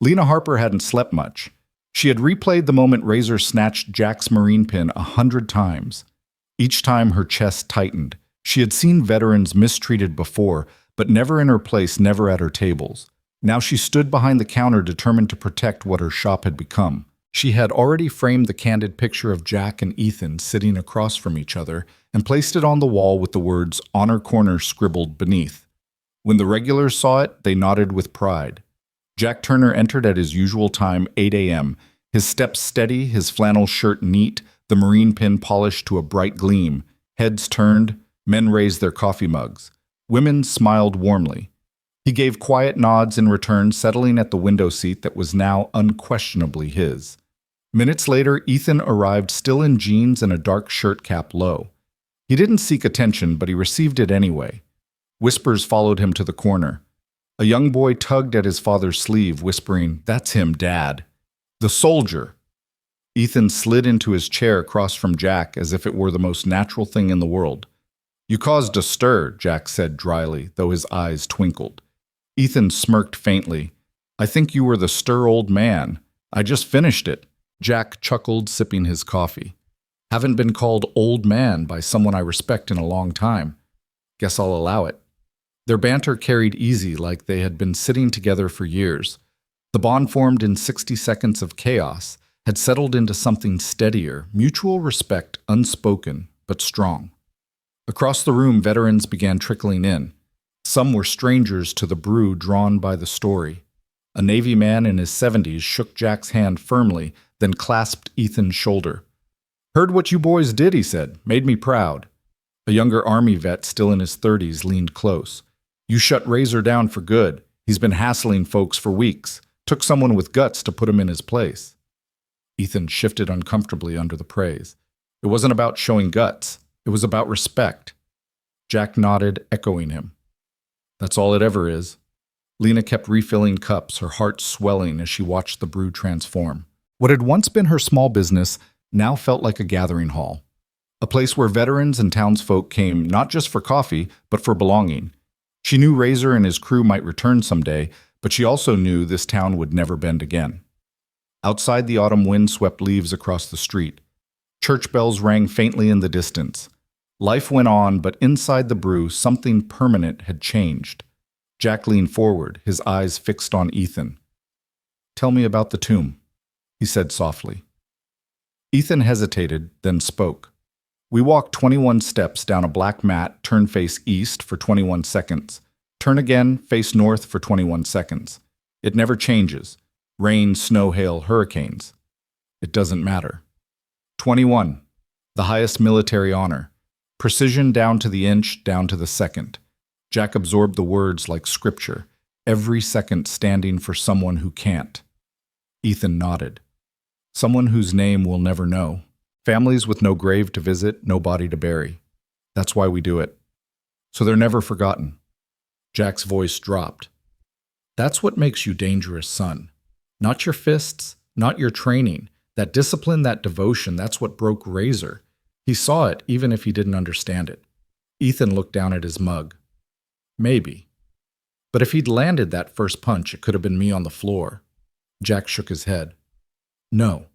Lena Harper hadn't slept much. She had replayed the moment Razor snatched Jack's marine pin 100 times. Each time her chest tightened. She had seen veterans mistreated before, but never in her place, never at her tables. Now she stood behind the counter, determined to protect what her shop had become. She had already framed the candid picture of Jack and Ethan sitting across from each other and placed it on the wall with the words "Honor Corner" scribbled beneath. When the regulars saw it, they nodded with pride. Jack Turner entered at his usual time, 8 a.m., his steps steady, his flannel shirt neat, the marine pin polished to a bright gleam. Heads turned, men raised their coffee mugs. Women smiled warmly. He gave quiet nods in return, settling at the window seat that was now unquestionably his. Minutes later, Ethan arrived, still in jeans and a dark shirt cap low. He didn't seek attention, but he received it anyway. Whispers followed him to the corner. A young boy tugged at his father's sleeve, whispering, "That's him, Dad. The soldier." Ethan slid into his chair across from Jack as if it were the most natural thing in the world. "You caused a stir," Jack said dryly, though his eyes twinkled. Ethan smirked faintly. "I think you were the stir, old man. I just finished it." Jack chuckled, sipping his coffee. "Haven't been called old man by someone I respect in a long time. Guess I'll allow it." Their banter carried easy, like they had been sitting together for years. The bond formed in 60 seconds of chaos had settled into something steadier, mutual respect, unspoken, but strong. Across the room, veterans began trickling in. Some were strangers to the brew, drawn by the story. A Navy man in his 70s shook Jack's hand firmly, then clasped Ethan's shoulder. "Heard what you boys did," he said. "Made me proud." A younger Army vet, still in his 30s, leaned close. "You shut Razor down for good. He's been hassling folks for weeks. Took someone with guts to put him in his place." Ethan shifted uncomfortably under the praise. It wasn't about showing guts. It was about respect. Jack nodded, echoing him. "That's all it ever is." Lena kept refilling cups, her heart swelling as she watched the brew transform. What had once been her small business now felt like a gathering hall. A place where veterans and townsfolk came not just for coffee, but for belonging. She knew Razor and his crew might return someday, but she also knew this town would never bend again. Outside, the autumn wind swept leaves across the street. Church bells rang faintly in the distance. Life went on, but inside the brew, something permanent had changed. Jack leaned forward, his eyes fixed on Ethan. "Tell me about the tomb." he said softly. Ethan hesitated, then spoke. We walked 21 steps down a black mat, turn face east for 21 seconds. Turn again, face north for 21 seconds. It never changes. Rain, snow, hail, hurricanes. It doesn't matter. 21. The highest military honor. Precision down to the inch, down to the second. Jack absorbed the words like scripture, every second standing for someone who can't. Ethan nodded. Someone whose name we'll never know. Families with no grave to visit, no body to bury. That's why we do it. So they're never forgotten. Jack's voice dropped. That's what makes you dangerous, son. Not your fists, not your training. That discipline, that devotion, that's what broke Razor. He saw it even if he didn't understand it. Ethan looked down at his mug. Maybe. But if he'd landed that first punch, it could have been me on the floor. Jack shook his head. No.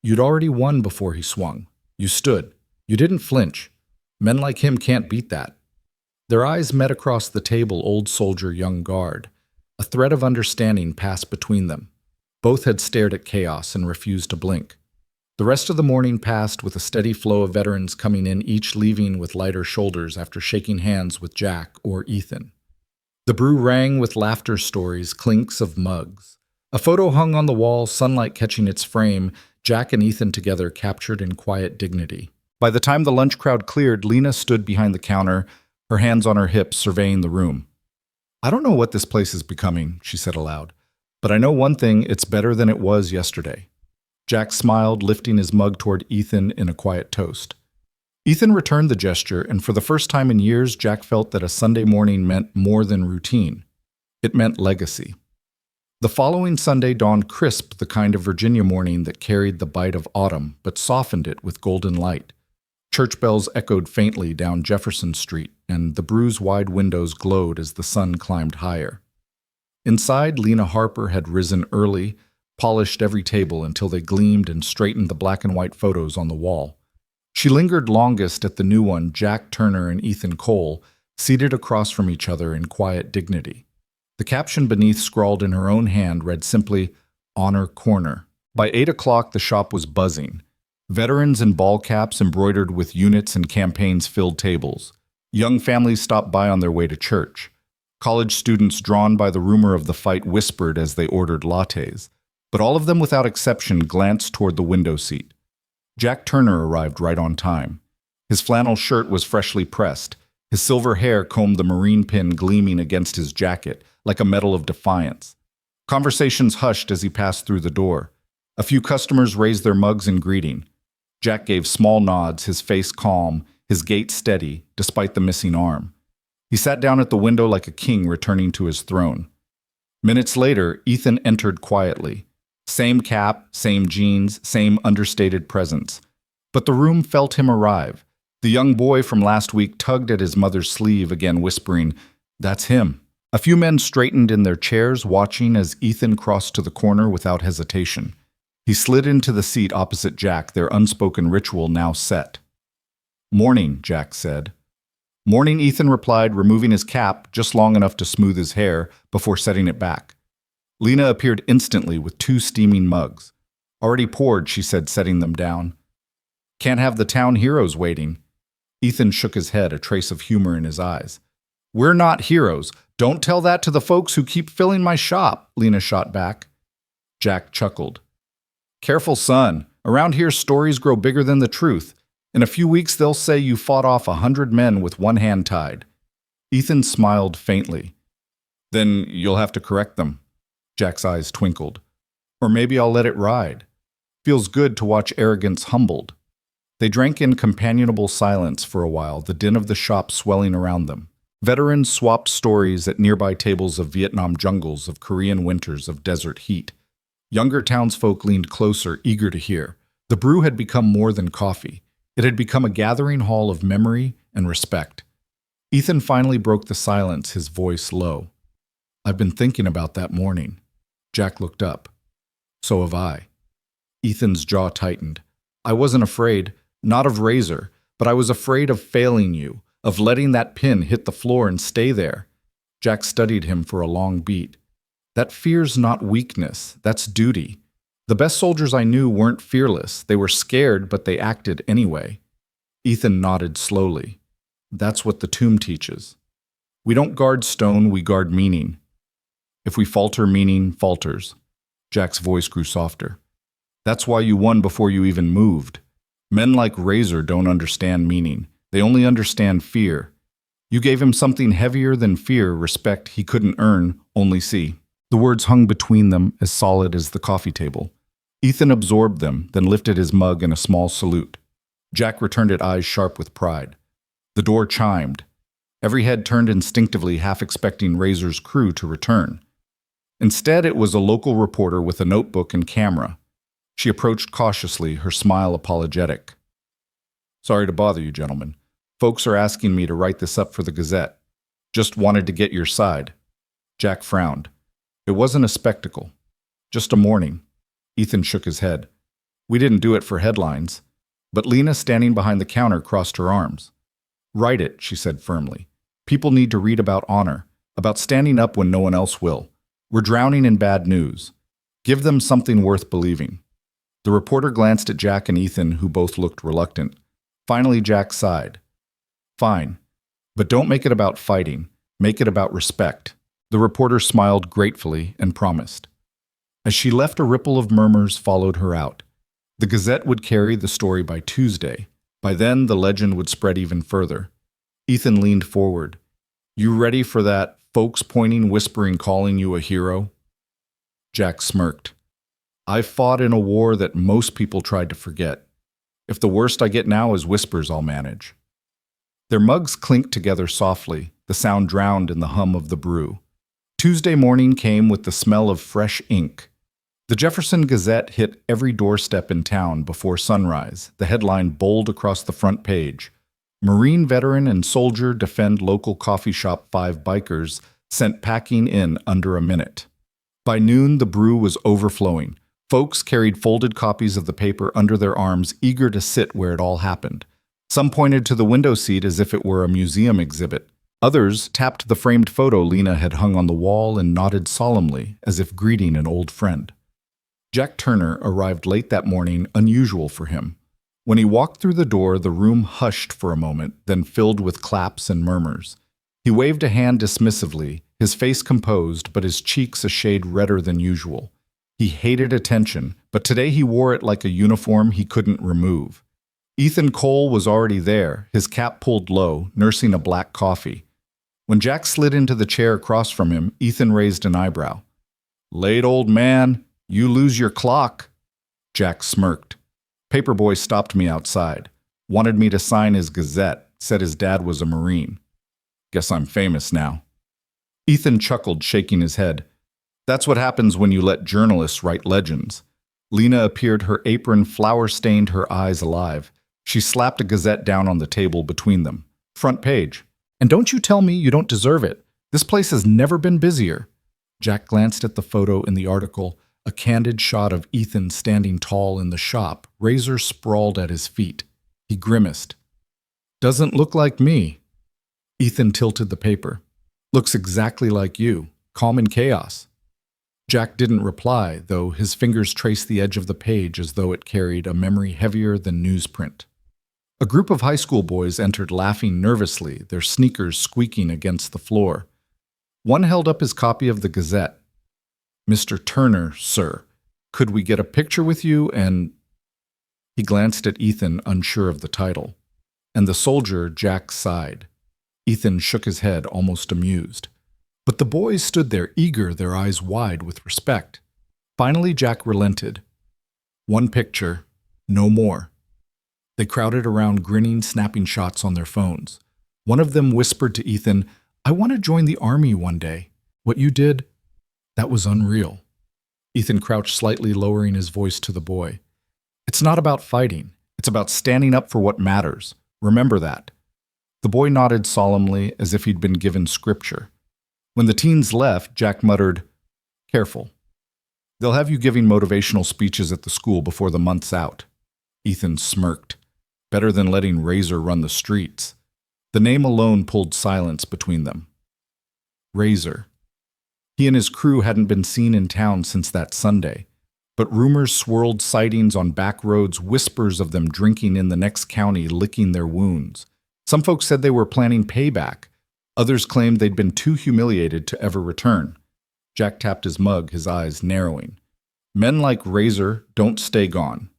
You'd already won before he swung. You stood. You didn't flinch. Men like him can't beat that. Their eyes met across the table, old soldier, young guard. A thread of understanding passed between them. Both had stared at chaos and refused to blink. The rest of the morning passed with a steady flow of veterans coming in, each leaving with lighter shoulders after shaking hands with Jack or Ethan. The brew rang with laughter stories, clinks of mugs. A photo hung on the wall, sunlight catching its frame, Jack and Ethan together captured in quiet dignity. By the time the lunch crowd cleared, Lena stood behind the counter, her hands on her hips, surveying the room. I don't know what this place is becoming, she said aloud, but I know one thing, it's better than it was yesterday. Jack smiled, lifting his mug toward Ethan in a quiet toast. Ethan returned the gesture, and for the first time in years, Jack felt that a Sunday morning meant more than routine. It meant legacy. The following Sunday dawned crisp, the kind of Virginia morning that carried the bite of autumn, but softened it with golden light. Church bells echoed faintly down Jefferson Street, and the brew's wide windows glowed as the sun climbed higher. Inside, Lena Harper had risen early, polished every table until they gleamed and straightened the black and white photos on the wall. She lingered longest at the new one, Jack Turner and Ethan Cole, seated across from each other in quiet dignity. The caption beneath, scrawled in her own hand, read simply, Honor Corner. By 8 o'clock, the shop was buzzing. Veterans in ball caps embroidered with units and campaigns filled tables. Young families stopped by on their way to church. College students, drawn by the rumor of the fight, whispered as they ordered lattes. But all of them, without exception, glanced toward the window seat. Jack Turner arrived right on time. His flannel shirt was freshly pressed. His silver hair combed the marine pin gleaming against his jacket, like a medal of defiance. Conversations hushed as he passed through the door. A few customers raised their mugs in greeting. Jack gave small nods, his face calm, his gait steady, despite the missing arm. He sat down at the window like a king returning to his throne. Minutes later, Ethan entered quietly. Same cap, same jeans, same understated presence. But the room felt him arrive. The young boy from last week tugged at his mother's sleeve, again whispering, "That's him." A few men straightened in their chairs, watching as Ethan crossed to the corner without hesitation. He slid into the seat opposite Jack, their unspoken ritual now set. "Morning," Jack said. "Morning," Ethan replied, removing his cap just long enough to smooth his hair before setting it back. Lena appeared instantly with 2 steaming mugs. "Already poured," she said, setting them down. "Can't have the town heroes waiting." Ethan shook his head, a trace of humor in his eyes. "We're not heroes. Don't tell that to the folks who keep filling my shop," Lena shot back. Jack chuckled. "Careful, son. Around here, stories grow bigger than the truth. In a few weeks, they'll say you fought off 100 men with one hand tied." Ethan smiled faintly. "Then you'll have to correct them." Jack's eyes twinkled. "Or maybe I'll let it ride. Feels good to watch arrogance humbled." They drank in companionable silence for a while, the din of the shop swelling around them. Veterans swapped stories at nearby tables of Vietnam jungles, of Korean winters, of desert heat. Younger townsfolk leaned closer, eager to hear. The brew had become more than coffee. It had become a gathering hall of memory and respect. Ethan finally broke the silence, his voice low. "I've been thinking about that morning." Jack looked up. "So have I." Ethan's jaw tightened. "I wasn't afraid, not of Razor, but I was afraid of failing you, of letting that pin hit the floor and stay there." Jack studied him for a long beat. "That fear's not weakness, that's duty. The best soldiers I knew weren't fearless. They were scared, but they acted anyway. Ethan nodded slowly. That's what the tomb teaches. We don't guard stone, we guard meaning. If we falter, meaning falters. Jack's voice grew softer. That's why you won before you even moved. Men like Razor don't understand meaning. They only understand fear. You gave him something heavier than fear, respect he couldn't earn, only see. The words hung between them, as solid as the coffee table. Ethan absorbed them, then lifted his mug in a small salute. Jack returned it, eyes sharp with pride. The door chimed. Every head turned instinctively, half expecting Razor's crew to return. Instead, it was a local reporter with a notebook and camera. She approached cautiously, her smile apologetic. Sorry to bother you, gentlemen. Folks are asking me to write this up for the Gazette. Just wanted to get your side. Jack frowned. It wasn't a spectacle. Just a morning. Ethan shook his head. We didn't do it for headlines. But Lena, standing behind the counter, crossed her arms. Write it, she said firmly. People need to read about honor, about standing up when no one else will. We're drowning in bad news. Give them something worth believing. The reporter glanced at Jack and Ethan, who both looked reluctant. Finally, Jack sighed. Fine, but don't make it about fighting. Make it about respect. The reporter smiled gratefully and promised. As she left, a ripple of murmurs followed her out. The Gazette would carry the story by Tuesday. By then, the legend would spread even further. Ethan leaned forward. You ready for that? Folks pointing, whispering, calling you a hero? Jack smirked. I fought in a war that most people tried to forget. If the worst I get now is whispers, I'll manage. Their mugs clinked together softly, the sound drowned in the hum of the brew. Tuesday morning came with the smell of fresh ink. The Jefferson Gazette hit every doorstep in town before sunrise, the headline bold across the front page. Marine veteran and soldier defend local coffee shop 5 bikers sent packing in under a minute. By noon, the brew was overflowing. Folks carried folded copies of the paper under their arms, eager to sit where it all happened. Some pointed to the window seat as if it were a museum exhibit. Others tapped the framed photo Lena had hung on the wall and nodded solemnly, as if greeting an old friend. Jack Turner arrived late that morning, unusual for him. When he walked through the door, the room hushed for a moment, then filled with claps and murmurs. He waved a hand dismissively, his face composed, but his cheeks a shade redder than usual. He hated attention, but today he wore it like a uniform he couldn't remove. Ethan Cole was already there, his cap pulled low, nursing a black coffee. When Jack slid into the chair across from him, Ethan raised an eyebrow. Late, old man. You lose your clock. Jack smirked. Paperboy stopped me outside. Wanted me to sign his Gazette, said his dad was a Marine. Guess I'm famous now. Ethan chuckled, shaking his head. That's what happens when you let journalists write legends. Lena appeared, her apron flour-stained, her eyes alive. She slapped a Gazette down on the table between them. Front page. And don't you tell me you don't deserve it. This place has never been busier. Jack glanced at the photo in the article, a candid shot of Ethan standing tall in the shop, Razor sprawled at his feet. He grimaced. Doesn't look like me. Ethan tilted the paper. Looks exactly like you, calm in chaos. Jack didn't reply, though his fingers traced the edge of the page as though it carried a memory heavier than newsprint. A group of high school boys entered, laughing nervously, their sneakers squeaking against the floor. One held up his copy of the Gazette. Mr. Turner, sir, could we get a picture with you and... He glanced at Ethan, unsure of the title. And the soldier, Jack, sighed. Ethan shook his head, almost amused. But the boys stood there, eager, their eyes wide with respect. Finally, Jack relented. One picture, no more. They crowded around, grinning, snapping shots on their phones. One of them whispered to Ethan, I want to join the army one day. What you did, that was unreal. Ethan crouched slightly, lowering his voice to the boy. It's not about fighting. It's about standing up for what matters. Remember that. The boy nodded solemnly, as if he'd been given scripture. When the teens left, Jack muttered, Careful. They'll have you giving motivational speeches at the school before the month's out. Ethan smirked. Better than letting Razor run the streets. The name alone pulled silence between them. Razor. He and his crew hadn't been seen in town since that Sunday. But rumors swirled, sightings on back roads, whispers of them drinking in the next county, licking their wounds. Some folks said they were planning payback. Others claimed they'd been too humiliated to ever return. Jack tapped his mug, his eyes narrowing. Men like Razor don't stay gone.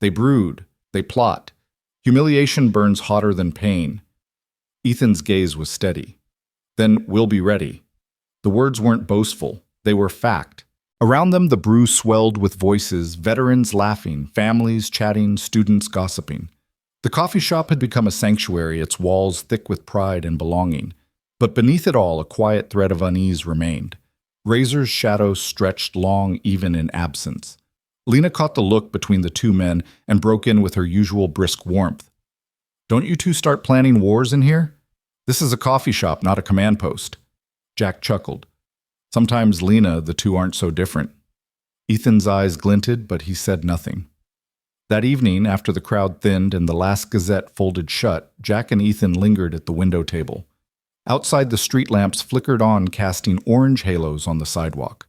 They brood. They plot. Humiliation burns hotter than pain. Ethan's gaze was steady. Then we'll be ready. The words weren't boastful. They were fact. Around them, the brew swelled with voices, veterans laughing, families chatting, students gossiping. The coffee shop had become a sanctuary, its walls thick with pride and belonging. But beneath it all, a quiet thread of unease remained. Razor's shadow stretched long even in absence. Lena caught the look between the two men and broke in with her usual brisk warmth. Don't you two start planning wars in here? This is a coffee shop, not a command post. Jack chuckled. Sometimes, Lena, the two aren't so different. Ethan's eyes glinted, but he said nothing. That evening, after the crowd thinned and the last Gazette folded shut, Jack and Ethan lingered at the window table. Outside, the street lamps flickered on, casting orange halos on the sidewalk.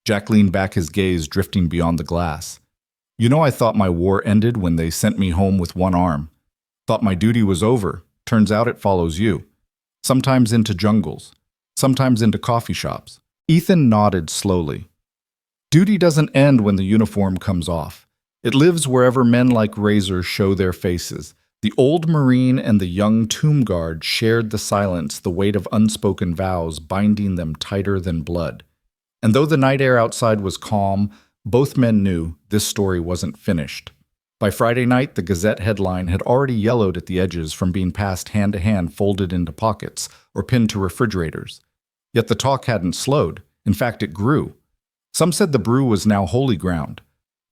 Jack leaned back, his gaze drifting beyond the glass. You know, I thought my war ended when they sent me home with one arm. Thought my duty was over. Turns out it follows you. Sometimes into jungles. Sometimes into coffee shops. Ethan nodded slowly. Duty doesn't end when the uniform comes off. It lives wherever men like Razor show their faces. The old Marine and the young tomb guard shared the silence, the weight of unspoken vows binding them tighter than blood. And though the night air outside was calm, both men knew this story wasn't finished. By Friday night, the Gazette headline had already yellowed at the edges from being passed hand to hand, folded into pockets, or pinned to refrigerators. Yet the talk hadn't slowed. In fact, it grew. Some said the brew was now holy ground.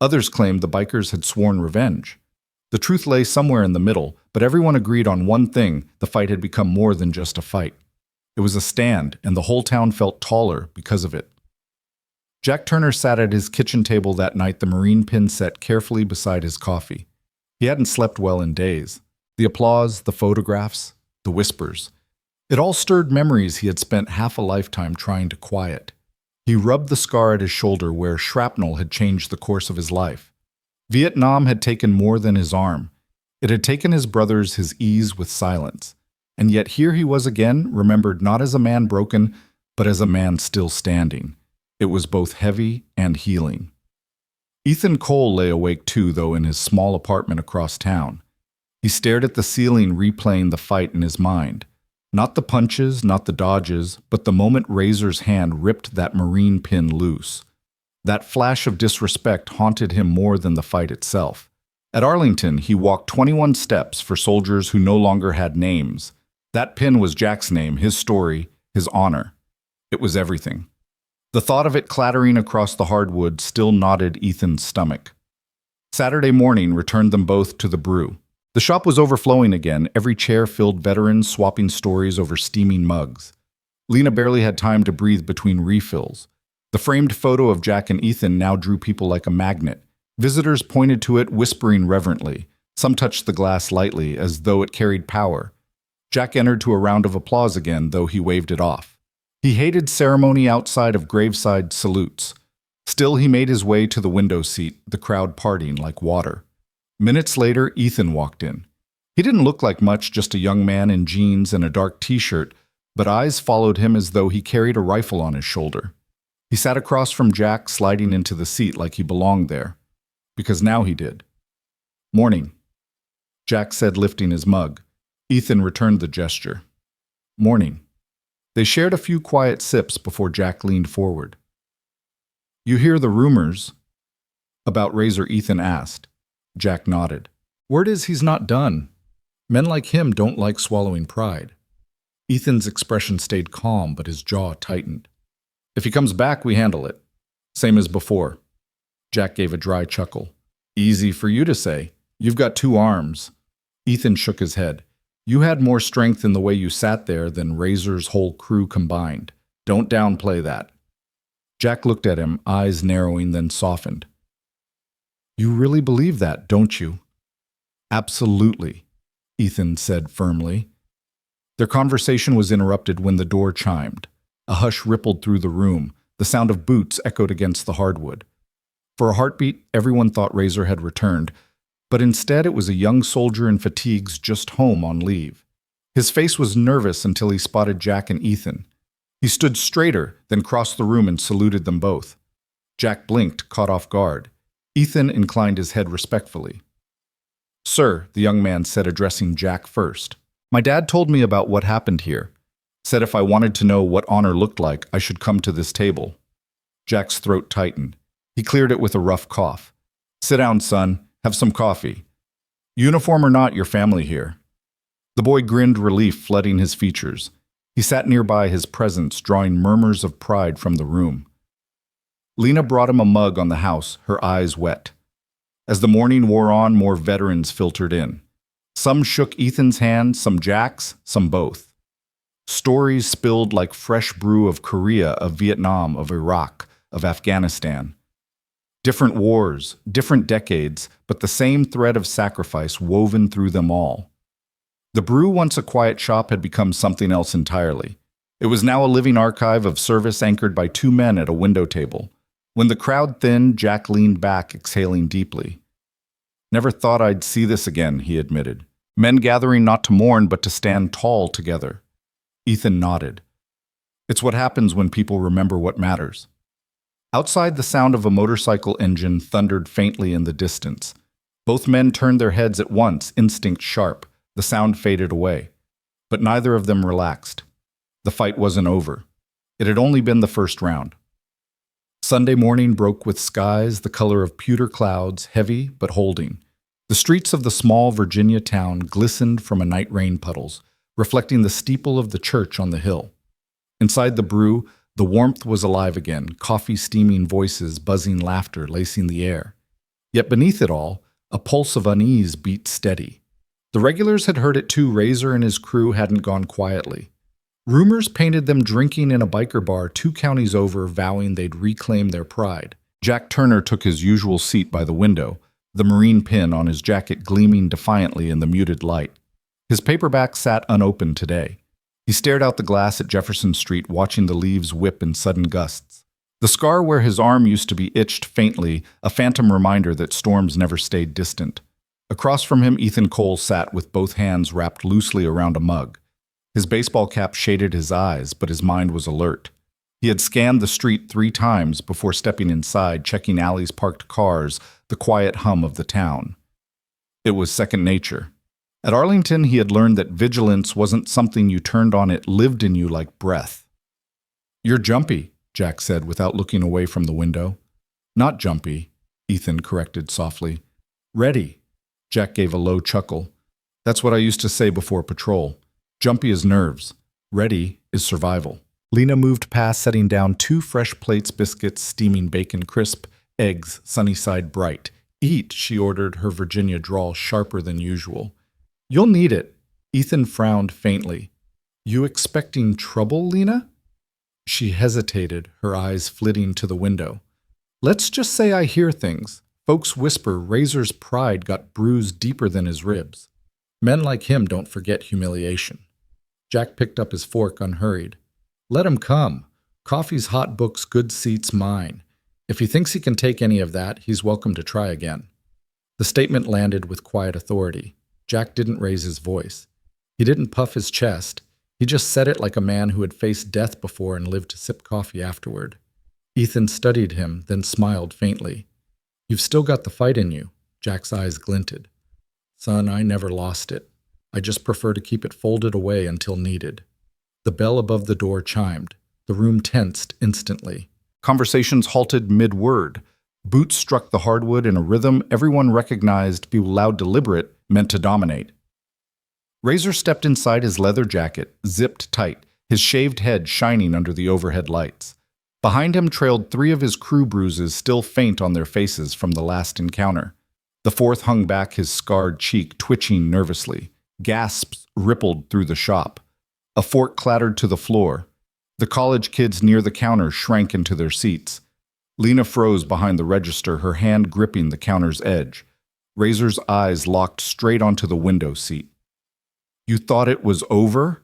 Others claimed the bikers had sworn revenge. The truth lay somewhere in the middle, but everyone agreed on one thing: the fight had become more than just a fight. It was a stand, and the whole town felt taller because of it. Jack Turner sat at his kitchen table that night, the Marine pin set carefully beside his coffee. He hadn't slept well in days. The applause, the photographs, the whispers. It all stirred memories he had spent half a lifetime trying to quiet. He rubbed the scar at his shoulder where shrapnel had changed the course of his life. Vietnam had taken more than his arm. It had taken his brothers, his ease with silence. And yet here he was again, remembered not as a man broken, but as a man still standing. It was both heavy and healing. Ethan Cole lay awake too, though, in his small apartment across town. He stared at the ceiling, replaying the fight in his mind. Not the punches, not the dodges, but the moment Razor's hand ripped that Marine pin loose. That flash of disrespect haunted him more than the fight itself. At Arlington, he walked 21 steps for soldiers who no longer had names. That pin was Jack's name, his story, his honor. It was everything. The thought of it clattering across the hardwood still knotted Ethan's stomach. Saturday morning returned them both to the brew. The shop was overflowing again, every chair filled, veterans swapping stories over steaming mugs. Lena barely had time to breathe between refills. The framed photo of Jack and Ethan now drew people like a magnet. Visitors pointed to it, whispering reverently. Some touched the glass lightly, as though it carried power. Jack entered to a round of applause again, though he waved it off. He hated ceremony outside of graveside salutes. Still, he made his way to the window seat, the crowd partying like water. Minutes later, Ethan walked in. He didn't look like much, just a young man in jeans and a dark t-shirt, but eyes followed him as though he carried a rifle on his shoulder. He sat across from Jack, sliding into the seat like he belonged there. Because now he did. "Morning," Jack said, lifting his mug. Ethan returned the gesture. "Morning." They shared a few quiet sips before Jack leaned forward. "You hear the rumors?" "About Razor?" Ethan asked. Jack nodded. "Word is he's not done. Men like him don't like swallowing pride." Ethan's expression stayed calm, but his jaw tightened. "If he comes back, we handle it. Same as before." Jack gave a dry chuckle. "Easy for you to say. You've got 2 arms. Ethan shook his head. "You had more strength in the way you sat there than Razor's whole crew combined. Don't downplay that." Jack looked at him, eyes narrowing, then softened. "You really believe that, don't you?" "Absolutely," Ethan said firmly. Their conversation was interrupted when the door chimed. A hush rippled through the room. The sound of boots echoed against the hardwood. For a heartbeat, everyone thought Razor had returned, but instead it was a young soldier in fatigues just home on leave. His face was nervous until he spotted Jack and Ethan. He stood straighter, then crossed the room and saluted them both. Jack blinked, caught off guard. Ethan inclined his head respectfully. "Sir," the young man said, addressing Jack first. "My dad told me about what happened here. Said if I wanted to know what honor looked like, I should come to this table." Jack's throat tightened. He cleared it with a rough cough. "Sit down, son. Have some coffee. Uniform or not, your family here." The boy grinned relief, flooding his features. He sat nearby, his presence drawing murmurs of pride from the room. Lena brought him a mug on the house, her eyes wet. As the morning wore on, more veterans filtered in. Some shook Ethan's hand, some Jack's, some both. Stories spilled like fresh brew of Korea, of Vietnam, of Iraq, of Afghanistan. Different wars, different decades, but the same thread of sacrifice woven through them all. The brew, once a quiet shop, had become something else entirely. It was now a living archive of service anchored by two men at a window table. When the crowd thinned, Jack leaned back, exhaling deeply. "Never thought I'd see this again," he admitted. "Men gathering not to mourn, but to stand tall together." Ethan nodded. "It's what happens when people remember what matters." Outside, the sound of a motorcycle engine thundered faintly in the distance. Both men turned their heads at once, instinct sharp. The sound faded away. But neither of them relaxed. The fight wasn't over. It had only been the first round. Sunday morning broke with skies the color of pewter clouds, heavy but holding. The streets of the small Virginia town glistened from a night rain puddles, reflecting the steeple of the church on the hill. Inside the brew, the warmth was alive again, coffee steaming, voices, buzzing laughter lacing the air. Yet beneath it all, a pulse of unease beat steady. The regulars had heard it too. Razor and his crew hadn't gone quietly. Rumors painted them drinking in a biker bar 2 counties over, vowing they'd reclaim their pride. Jack Turner took his usual seat by the window, the Marine pin on his jacket gleaming defiantly in the muted light. His paperback sat unopened today. He stared out the glass at Jefferson Street, watching the leaves whip in sudden gusts. The scar where his arm used to be itched faintly, a phantom reminder that storms never stayed distant. Across from him, Ethan Cole sat with both hands wrapped loosely around a mug. His baseball cap shaded his eyes, but his mind was alert. He had scanned the street 3 times before stepping inside, checking alleys, parked cars, the quiet hum of the town. It was second nature. At Arlington, he had learned that vigilance wasn't something you turned on, it lived in you like breath. "You're jumpy," Jack said without looking away from the window. "Not jumpy," Ethan corrected softly. "Ready." Jack gave a low chuckle. "That's what I used to say before patrol. Jumpy is nerves. Ready is survival." Lena moved past, setting down 2 fresh plates, biscuits, steaming bacon crisp, eggs, sunny side bright. "Eat," she ordered, her Virginia drawl sharper than usual. "You'll need it." Ethan frowned faintly. "You expecting trouble, Lena?" She hesitated, her eyes flitting to the window. "Let's just say I hear things. Folks whisper Razor's pride got bruised deeper than his ribs. Men like him don't forget humiliation." Jack picked up his fork unhurried. "Let him come. Coffee's hot, books, good seats, mine. If he thinks he can take any of that, he's welcome to try again." The statement landed with quiet authority. Jack didn't raise his voice. He didn't puff his chest. He just said it like a man who had faced death before and lived to sip coffee afterward. Ethan studied him, then smiled faintly. "You've still got the fight in you." Jack's eyes glinted. "Son, I never lost it. I just prefer to keep it folded away until needed." The bell above the door chimed. The room tensed instantly. Conversations halted mid-word. Boots struck the hardwood in a rhythm everyone recognized, be loud, deliberate, meant to dominate. Razor stepped inside his leather jacket, zipped tight, his shaved head shining under the overhead lights. Behind him trailed 3 of his crew, bruises still faint on their faces from the last encounter. The 4th hung back, his scarred cheek twitching nervously. Gasps rippled through the shop. A fork clattered to the floor. The college kids near the counter shrank into their seats. Lena froze behind the register, her hand gripping the counter's edge. Razor's eyes locked straight onto the window seat. "You thought it was over?"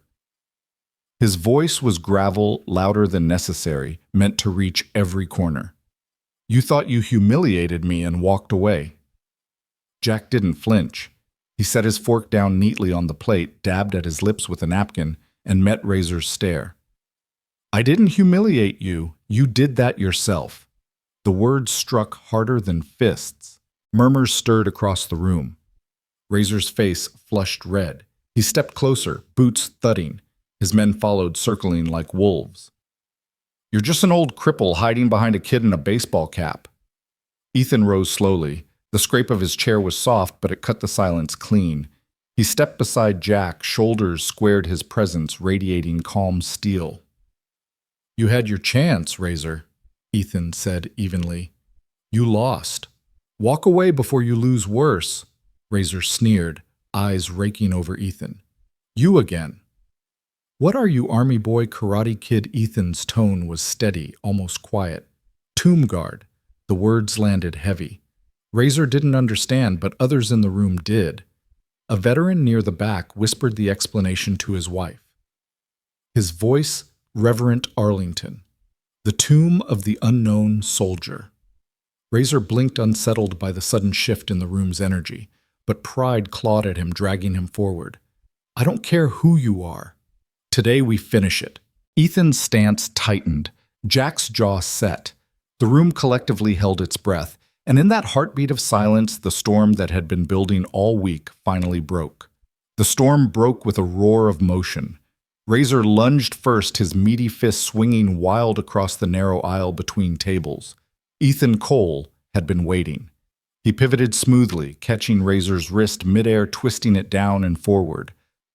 His voice was gravel, louder than necessary, meant to reach every corner. You thought you humiliated me and walked away. Jack didn't flinch. He set his fork down neatly on the plate, dabbed at his lips with a napkin, and met Razor's stare. I didn't humiliate you. You did that yourself. The words struck harder than fists. Murmurs stirred across the room. Razor's face flushed red. He stepped closer, boots thudding. His men followed, circling like wolves. You're just an old cripple hiding behind a kid in a baseball cap. Ethan rose slowly. The scrape of his chair was soft, but it cut the silence clean. He stepped beside Jack, shoulders squared, his presence radiating calm steel. You had your chance, Razor, Ethan said evenly. You lost. Walk away before you lose worse. Razor sneered, eyes raking over Ethan. You again. What are you, army boy, karate kid? Ethan's tone was steady, almost quiet. Tomb guard. The words landed heavy. Razor didn't understand, but others in the room did. A veteran near the back whispered the explanation to his wife. His voice, Reverend Arlington. The tomb of the unknown soldier. Razor blinked, unsettled by the sudden shift in the room's energy, but pride clawed at him, dragging him forward. I don't care who you are. Today we finish it. Ethan's stance tightened. Jack's jaw set. The room collectively held its breath, and in that heartbeat of silence, the storm that had been building all week finally broke. The storm broke with a roar of motion. Razor lunged first, his meaty fist swinging wild across the narrow aisle between tables. Ethan Cole had been waiting. He pivoted smoothly, catching Razor's wrist midair, twisting it down and forward.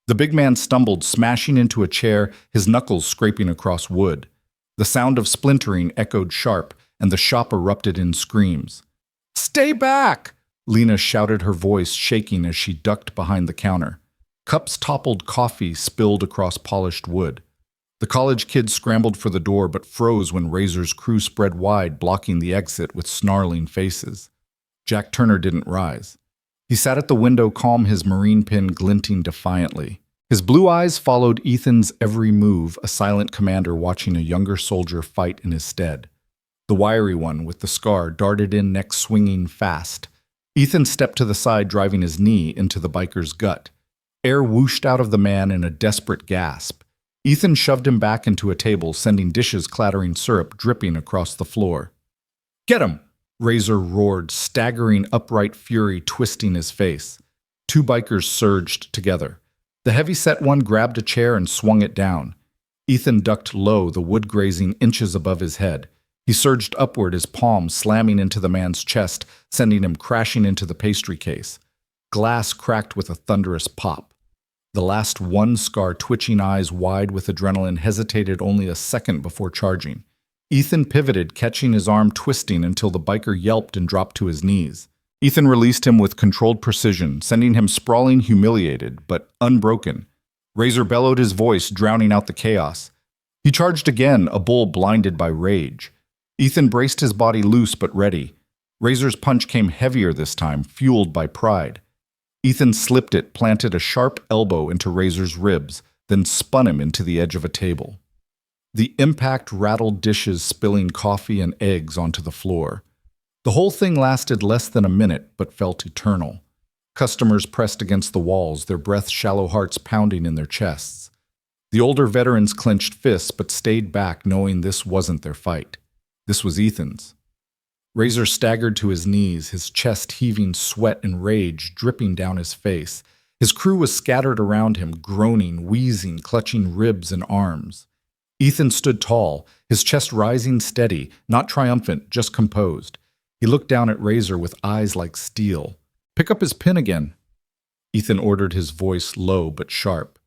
The big man stumbled, smashing into a chair, his knuckles scraping across wood. The sound of splintering echoed sharp, and the shop erupted in screams. Stay back! Lena shouted, her voice shaking as she ducked behind the counter. Cups toppled, coffee spilled across polished wood. The college kids scrambled for the door but froze when Razor's crew spread wide, blocking the exit with snarling faces. Jack Turner didn't rise. He sat at the window, calm, his marine pin glinting defiantly. His blue eyes followed Ethan's every move, a silent commander watching a younger soldier fight in his stead. The wiry one with the scar darted in, neck swinging fast. Ethan stepped to the side, driving his knee into the biker's gut. Air whooshed out of the man in a desperate gasp. Ethan shoved him back into a table, sending dishes clattering, syrup dripping across the floor. Get him! Razor roared, staggering upright, fury twisting his face. Two bikers surged together. The heavy-set one grabbed a chair and swung it down. Ethan ducked low, the wood grazing inches above his head. He surged upward, his palm slamming into the man's chest, sending him crashing into the pastry case. Glass cracked with a thunderous pop. The last one scar, twitching eyes wide with adrenaline, hesitated only a second before charging. Ethan pivoted, catching his arm, twisting until the biker yelped and dropped to his knees. Ethan released him with controlled precision, sending him sprawling, humiliated, but unbroken. Razor bellowed, his voice drowning out the chaos. He charged again, a bull blinded by rage. Ethan braced his body loose but ready. Razor's punch came heavier this time, fueled by pride. Ethan slipped it, planted a sharp elbow into Razor's ribs, then spun him into the edge of a table. The impact rattled dishes, spilling coffee and eggs onto the floor. The whole thing lasted less than a minute, but felt eternal. Customers pressed against the walls, their breath-shallow hearts pounding in their chests. The older veterans clenched fists, but stayed back, knowing this wasn't their fight. This was Ethan's. Razor staggered to his knees, his chest heaving, sweat and rage dripping down his face. His crew was scattered around him, groaning, wheezing, clutching ribs and arms. Ethan stood tall, his chest rising steady, not triumphant, just composed. He looked down at Razor with eyes like steel. Pick up his pin again. Ethan ordered, his voice low but sharp.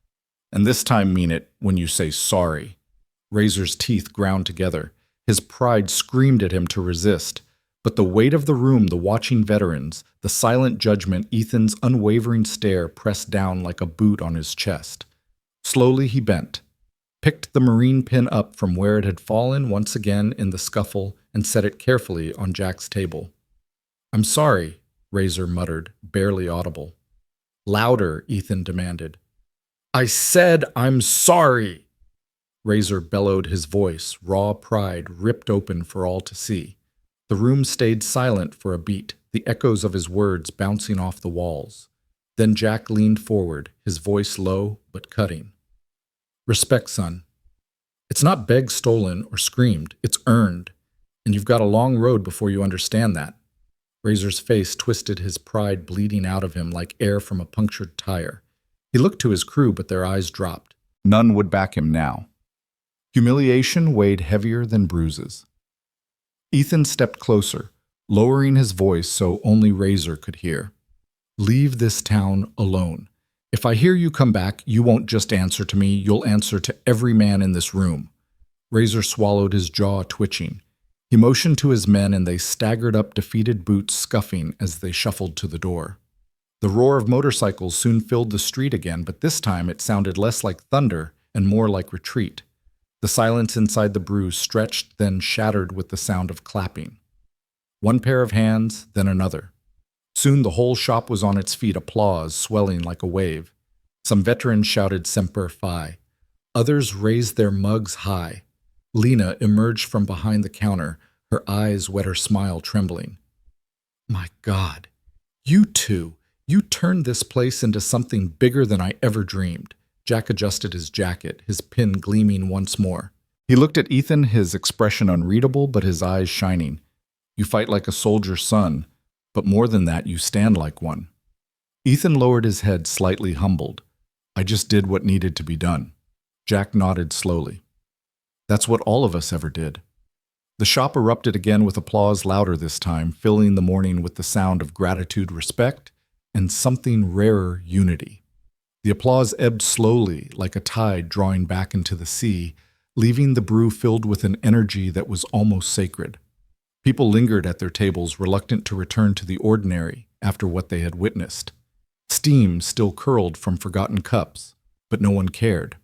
And this time mean it when you say sorry. Razor's teeth ground together. His pride screamed at him to resist. But the weight of the room, the watching veterans, the silent judgment, Ethan's unwavering stare pressed down like a boot on his chest. Slowly he bent, picked the marine pin up from where it had fallen once again in the scuffle, and set it carefully on Jack's table. I'm sorry, Razor muttered, barely audible. Louder, Ethan demanded. I said I'm sorry! Razor bellowed, his voice, raw pride ripped open for all to see. The room stayed silent for a beat, the echoes of his words bouncing off the walls. Then Jack leaned forward, his voice low but cutting. Respect, son. It's not begged, stolen, or screamed. It's earned. And you've got a long road before you understand that. Razor's face twisted, his pride bleeding out of him like air from a punctured tire. He looked to his crew, but their eyes dropped. None would back him now. Humiliation weighed heavier than bruises. Ethan stepped closer, lowering his voice so only Razor could hear. Leave this town alone. If I hear you come back, you won't just answer to me, you'll answer to every man in this room. Razor swallowed, his jaw twitching. He motioned to his men, and they staggered up, defeated boots scuffing as they shuffled to the door. The roar of motorcycles soon filled the street again, but this time it sounded less like thunder and more like retreat. The silence inside the brew stretched, then shattered with the sound of clapping. One pair of hands, then another. Soon the whole shop was on its feet, applause swelling like a wave. Some veterans shouted Semper Fi. Others raised their mugs high. Lena emerged from behind the counter, her eyes wet, her smile trembling. My God, you two, you turned this place into something bigger than I ever dreamed. Jack adjusted his jacket, his pin gleaming once more. He looked at Ethan, his expression unreadable, but his eyes shining. You fight like a soldier's son, but more than that, you stand like one. Ethan lowered his head, slightly humbled. I just did what needed to be done. Jack nodded slowly. That's what all of us ever did. The shop erupted again with applause, louder this time, filling the morning with the sound of gratitude, respect, and something rarer, unity. The applause ebbed slowly, like a tide drawing back into the sea, leaving the brew filled with an energy that was almost sacred. People lingered at their tables, reluctant to return to the ordinary after what they had witnessed. Steam still curled from forgotten cups, but no one cared.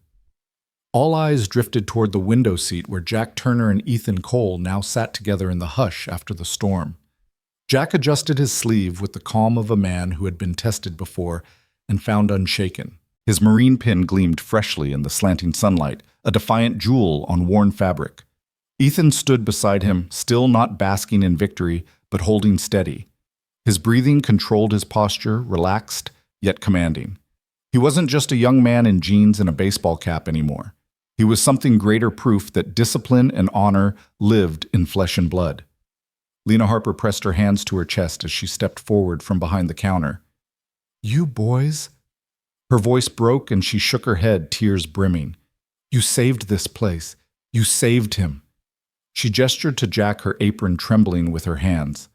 All eyes drifted toward the window seat where Jack Turner and Ethan Cole now sat together in the hush after the storm. Jack adjusted his sleeve with the calm of a man who had been tested before and found unshaken. His marine pin gleamed freshly in the slanting sunlight, a defiant jewel on worn fabric. Ethan stood beside him, still not basking in victory, but holding steady. His breathing controlled his posture, relaxed, yet commanding. He wasn't just a young man in jeans and a baseball cap anymore. He was something greater, proof that discipline and honor lived in flesh and blood. Lena Harper pressed her hands to her chest as she stepped forward from behind the counter. You boys? Her voice broke and she shook her head, tears brimming. You saved this place. You saved him. She gestured to Jack, her apron trembling with her hands.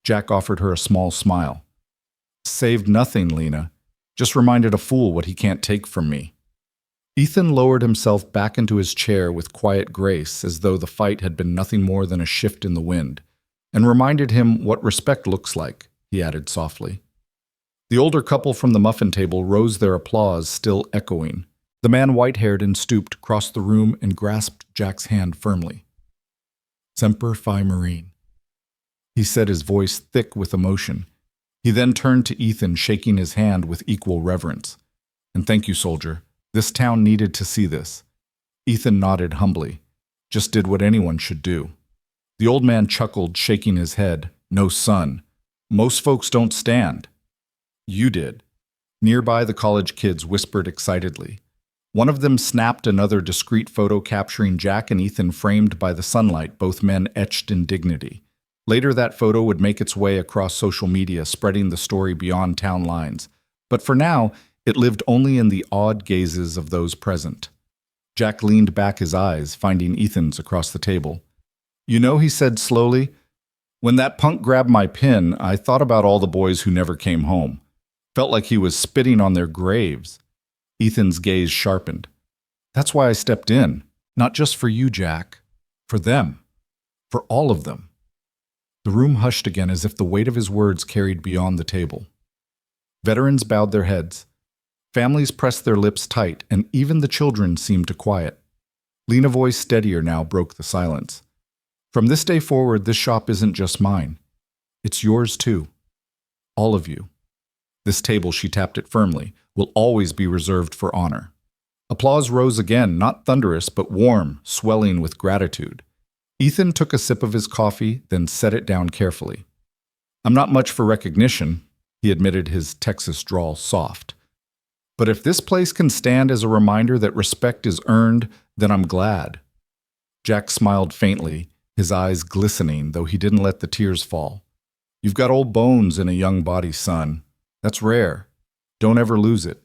Jack offered her a small smile. Saved nothing, Lena. Just reminded a fool what he can't take from me. Ethan lowered himself back into his chair with quiet grace, as though the fight had been nothing more than a shift in the wind, and reminded him what respect looks like, he added softly. The older couple from the muffin table rose, their applause still echoing. The man, white-haired and stooped, crossed the room and grasped Jack's hand firmly. Semper Fi Marine, he said, his voice thick with emotion. He then turned to Ethan, shaking his hand with equal reverence. And thank you, soldier. This town needed to see this. Ethan nodded humbly. Just did what anyone should do. The old man chuckled, shaking his head. No, son. Most folks don't stand. You did. Nearby, the college kids whispered excitedly. One of them snapped another discreet photo capturing Jack and Ethan framed by the sunlight, both men etched in dignity. Later, that photo would make its way across social media, spreading the story beyond town lines. But for now, it lived only in the awed gazes of those present. Jack leaned back, his eyes finding Ethan's across the table. You know, he said slowly, when that punk grabbed my pin, I thought about all the boys who never came home. Felt like he was spitting on their graves. Ethan's gaze sharpened. That's why I stepped in. Not just for you, Jack. For them. For all of them. The room hushed again, as if the weight of his words carried beyond the table. Veterans bowed their heads. Families pressed their lips tight, and even the children seemed to quiet. Lena's voice, steadier now, broke the silence. From this day forward, this shop isn't just mine. It's yours too. All of you. This table, she tapped it firmly, will always be reserved for honor. Applause rose again, not thunderous, but warm, swelling with gratitude. Ethan took a sip of his coffee, then set it down carefully. I'm not much for recognition, he admitted, his Texas drawl soft. But if this place can stand as a reminder that respect is earned, then I'm glad. Jack smiled faintly, his eyes glistening, though he didn't let the tears fall. You've got old bones in a young body, son. That's rare. Don't ever lose it.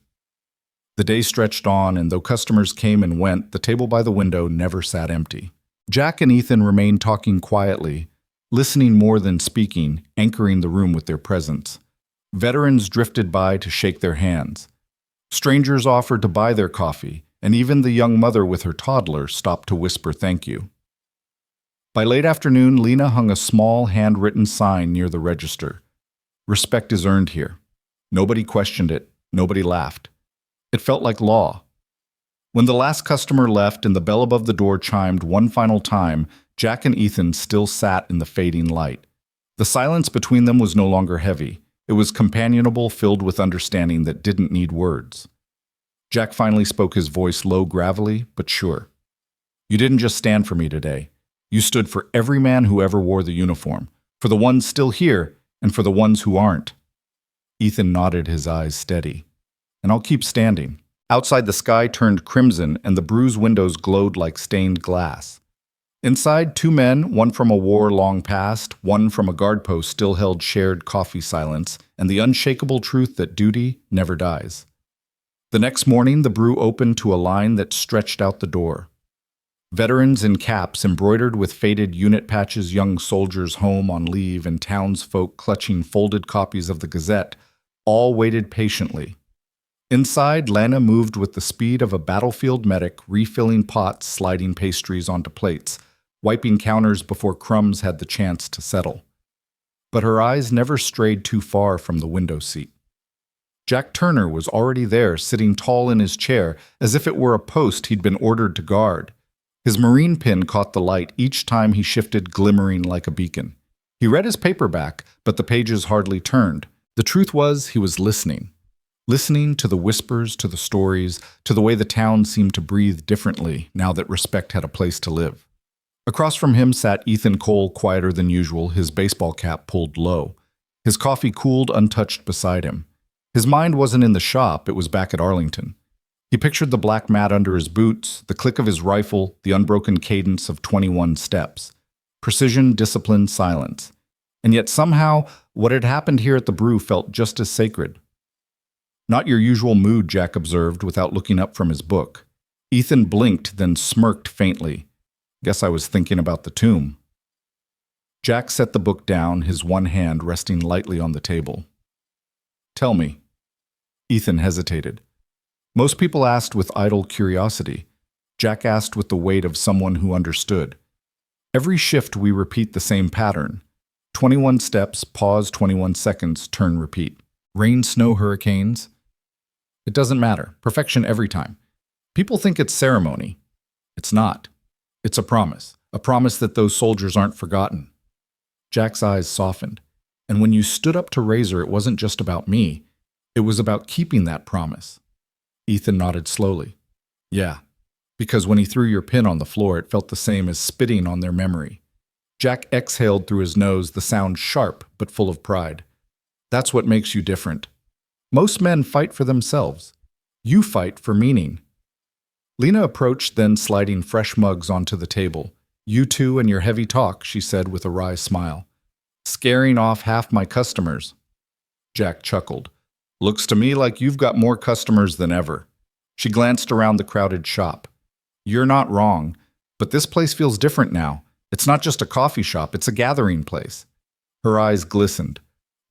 The day stretched on, and though customers came and went, the table by the window never sat empty. Jack and Ethan remained talking quietly, listening more than speaking, anchoring the room with their presence. Veterans drifted by to shake their hands. Strangers offered to buy their coffee, and even the young mother with her toddler stopped to whisper thank you. By late afternoon, Lena hung a small handwritten sign near the register. Respect is earned here. Nobody questioned it. Nobody laughed. It felt like law. When the last customer left and the bell above the door chimed one final time, Jack and Ethan still sat in the fading light. The silence between them was no longer heavy. It was companionable, filled with understanding that didn't need words. Jack finally spoke, his voice low, gravelly, but sure. You didn't just stand for me today. You stood for every man who ever wore the uniform, for the ones still here, and for the ones who aren't. Ethan nodded, his eyes steady. And I'll keep standing. Outside, the sky turned crimson, and the bruised windows glowed like stained glass. Inside, two men, one from a war long past, one from a guard post, still held shared coffee silence and the unshakable truth that duty never dies. The next morning, the brew opened to a line that stretched out the door. Veterans in caps embroidered with faded unit patches, young soldiers home on leave, and townsfolk clutching folded copies of the Gazette, all waited patiently. Inside, Lana moved with the speed of a battlefield medic, refilling pots, sliding pastries onto plates, wiping counters before crumbs had the chance to settle. But her eyes never strayed too far from the window seat. Jack Turner was already there, sitting tall in his chair, as if it were a post he'd been ordered to guard. His marine pin caught the light each time he shifted, glimmering like a beacon. He read his paperback, but the pages hardly turned. The truth was, he was listening. Listening to the whispers, to the stories, to the way the town seemed to breathe differently now that respect had a place to live. Across from him sat Ethan Cole, quieter than usual, his baseball cap pulled low. His coffee cooled untouched beside him. His mind wasn't in the shop, it was back at Arlington. He pictured the black mat under his boots, the click of his rifle, the unbroken cadence of 21 steps. Precision, discipline, silence. And yet somehow, what had happened here at the brew felt just as sacred. Not your usual mood, Jack observed without looking up from his book. Ethan blinked, then smirked faintly. Guess I was thinking about the tomb. Jack set the book down, his one hand resting lightly on the table. Tell me. Ethan hesitated. Most people asked with idle curiosity. Jack asked with the weight of someone who understood. Every shift we repeat the same pattern. 21 steps, pause 21 seconds, turn, repeat. Rain, snow, hurricanes. It doesn't matter. Perfection every time. People think it's ceremony. It's not. It's a promise that those soldiers aren't forgotten. Jack's eyes softened. And when you stood up to Razor, it wasn't just about me. It was about keeping that promise. Ethan nodded slowly. Yeah, because when he threw your pin on the floor, it felt the same as spitting on their memory. Jack exhaled through his nose, the sound sharp but full of pride. That's what makes you different. Most men fight for themselves. You fight for meaning. Lena approached, then sliding fresh mugs onto the table. You two and your heavy talk, she said with a wry smile. Scaring off half my customers. Jack chuckled. Looks to me like you've got more customers than ever. She glanced around the crowded shop. You're not wrong, but this place feels different now. It's not just a coffee shop, it's a gathering place. Her eyes glistened.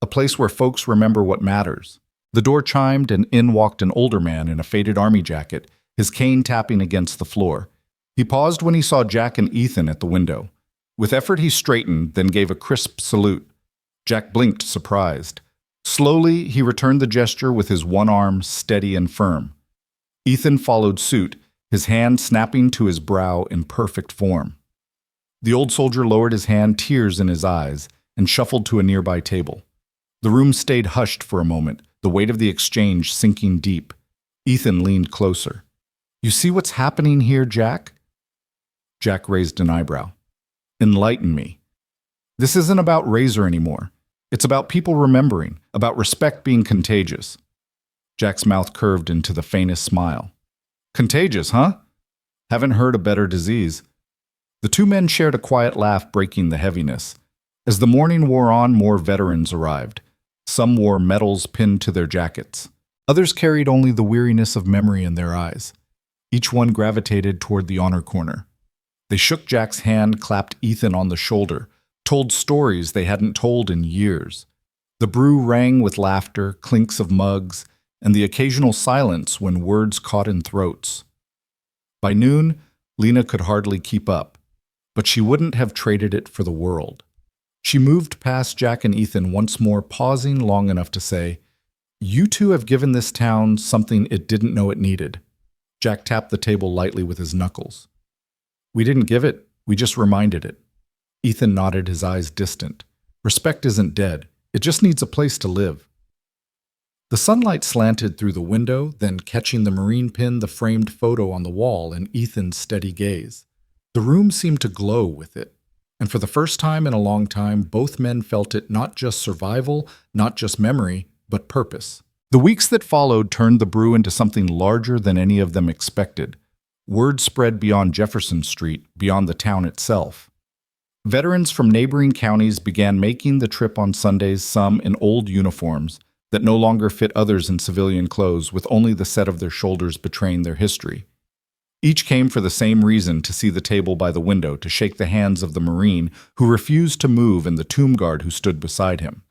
A place where folks remember what matters. The door chimed, and in walked an older man in a faded army jacket, his cane tapping against the floor. He paused when he saw Jack and Ethan at the window. With effort he straightened, then gave a crisp salute. Jack blinked, surprised. Slowly, he returned the gesture with his one arm steady and firm. Ethan followed suit, his hand snapping to his brow in perfect form. The old soldier lowered his hand, tears in his eyes, and shuffled to a nearby table. The room stayed hushed for a moment, the weight of the exchange sinking deep. Ethan leaned closer. You see what's happening here, Jack? Jack raised an eyebrow. Enlighten me. This isn't about Razor anymore. It's about people remembering, about respect being contagious. Jack's mouth curved into the faintest smile. Contagious, huh? Haven't heard a better disease. The two men shared a quiet laugh, breaking the heaviness. As the morning wore on, more veterans arrived. Some wore medals pinned to their jackets. Others carried only the weariness of memory in their eyes. Each one gravitated toward the honor corner. They shook Jack's hand, clapped Ethan on the shoulder, told stories they hadn't told in years. The brew rang with laughter, clinks of mugs, and the occasional silence when words caught in throats. By noon, Lena could hardly keep up, but she wouldn't have traded it for the world. She moved past Jack and Ethan once more, pausing long enough to say, "You two have given this town something it didn't know it needed." Jack tapped the table lightly with his knuckles. "We didn't give it, we just reminded it." Ethan nodded, his eyes distant. "Respect isn't dead, it just needs a place to live." The sunlight slanted through the window, then catching the marine pin, the framed photo on the wall, and Ethan's steady gaze. The room seemed to glow with it, and for the first time in a long time, both men felt it not just survival, not just memory, but purpose. The weeks that followed turned the brew into something larger than any of them expected. Word spread beyond Jefferson Street, beyond the town itself. Veterans from neighboring counties began making the trip on Sundays, some in old uniforms that no longer fit others in civilian clothes, with only the set of their shoulders betraying their history. Each came for the same reason: to see the table by the window, to shake the hands of the Marine who refused to move and the tomb guard who stood beside him.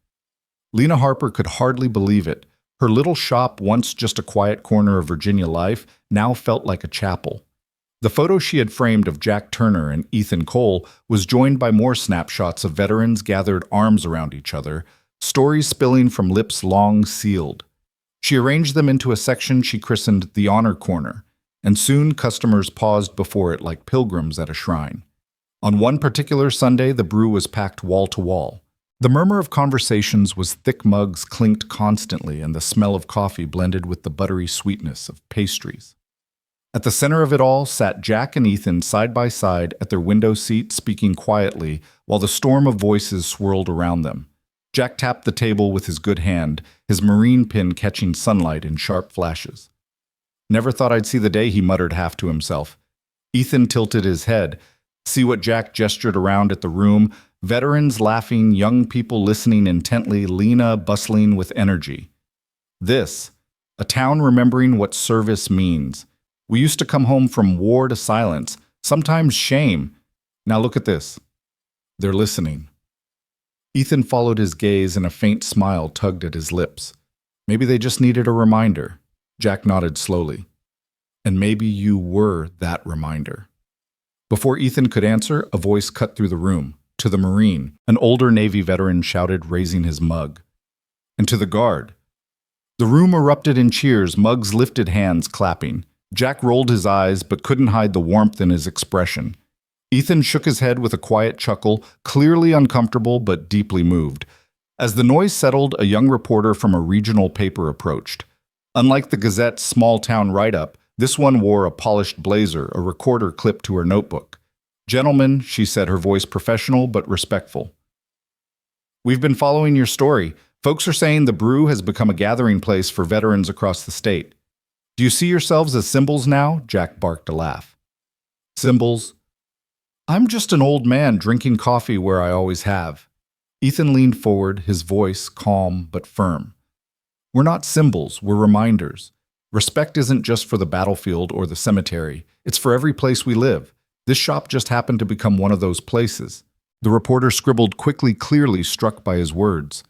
Lena Harper could hardly believe it. Her little shop, once just a quiet corner of Virginia life, now felt like a chapel. The photo she had framed of Jack Turner and Ethan Cole was joined by more snapshots of veterans gathered, arms around each other, stories spilling from lips long sealed. She arranged them into a section she christened the Honor Corner, and soon customers paused before it like pilgrims at a shrine. On one particular Sunday, the brew was packed wall to wall. The murmur of conversations was thick, mugs clinked constantly, and the smell of coffee blended with the buttery sweetness of pastries. At the center of it all sat Jack and Ethan side by side at their window seat, speaking quietly while the storm of voices swirled around them. Jack tapped the table with his good hand, his marine pin catching sunlight in sharp flashes. "Never thought I'd see the day," he muttered half to himself. Ethan tilted his head. "See what?" Jack gestured around at the room. Veterans laughing, young people listening intently, Lena bustling with energy. "This, a town remembering what service means. We used to come home from war to silence, sometimes shame. Now look at this." "They're listening." Ethan followed his gaze, and a faint smile tugged at his lips. "Maybe they just needed a reminder." Jack nodded slowly. "And maybe you were that reminder." Before Ethan could answer, a voice cut through the room. To the Marine, an older Navy veteran shouted, raising his mug. And to the guard. The room erupted in cheers, mugs lifted, hands clapping. Jack rolled his eyes but couldn't hide the warmth in his expression. Ethan shook his head with a quiet chuckle, clearly uncomfortable but deeply moved. As the noise settled, a young reporter from a regional paper approached. Unlike the Gazette's small-town write-up, this one wore a polished blazer, a recorder clipped to her notebook. "Gentlemen," she said, her voice professional but respectful. "We've been following your story. Folks are saying the brew has become a gathering place for veterans across the state. Do you see yourselves as symbols now?" Jack barked a laugh. "Symbols? I'm just an old man drinking coffee where I always have." Ethan leaned forward, his voice calm but firm. "We're not symbols, we're reminders. Respect isn't just for the battlefield or the cemetery. It's for every place we live. This shop just happened to become one of those places." The reporter scribbled quickly, clearly struck by his words.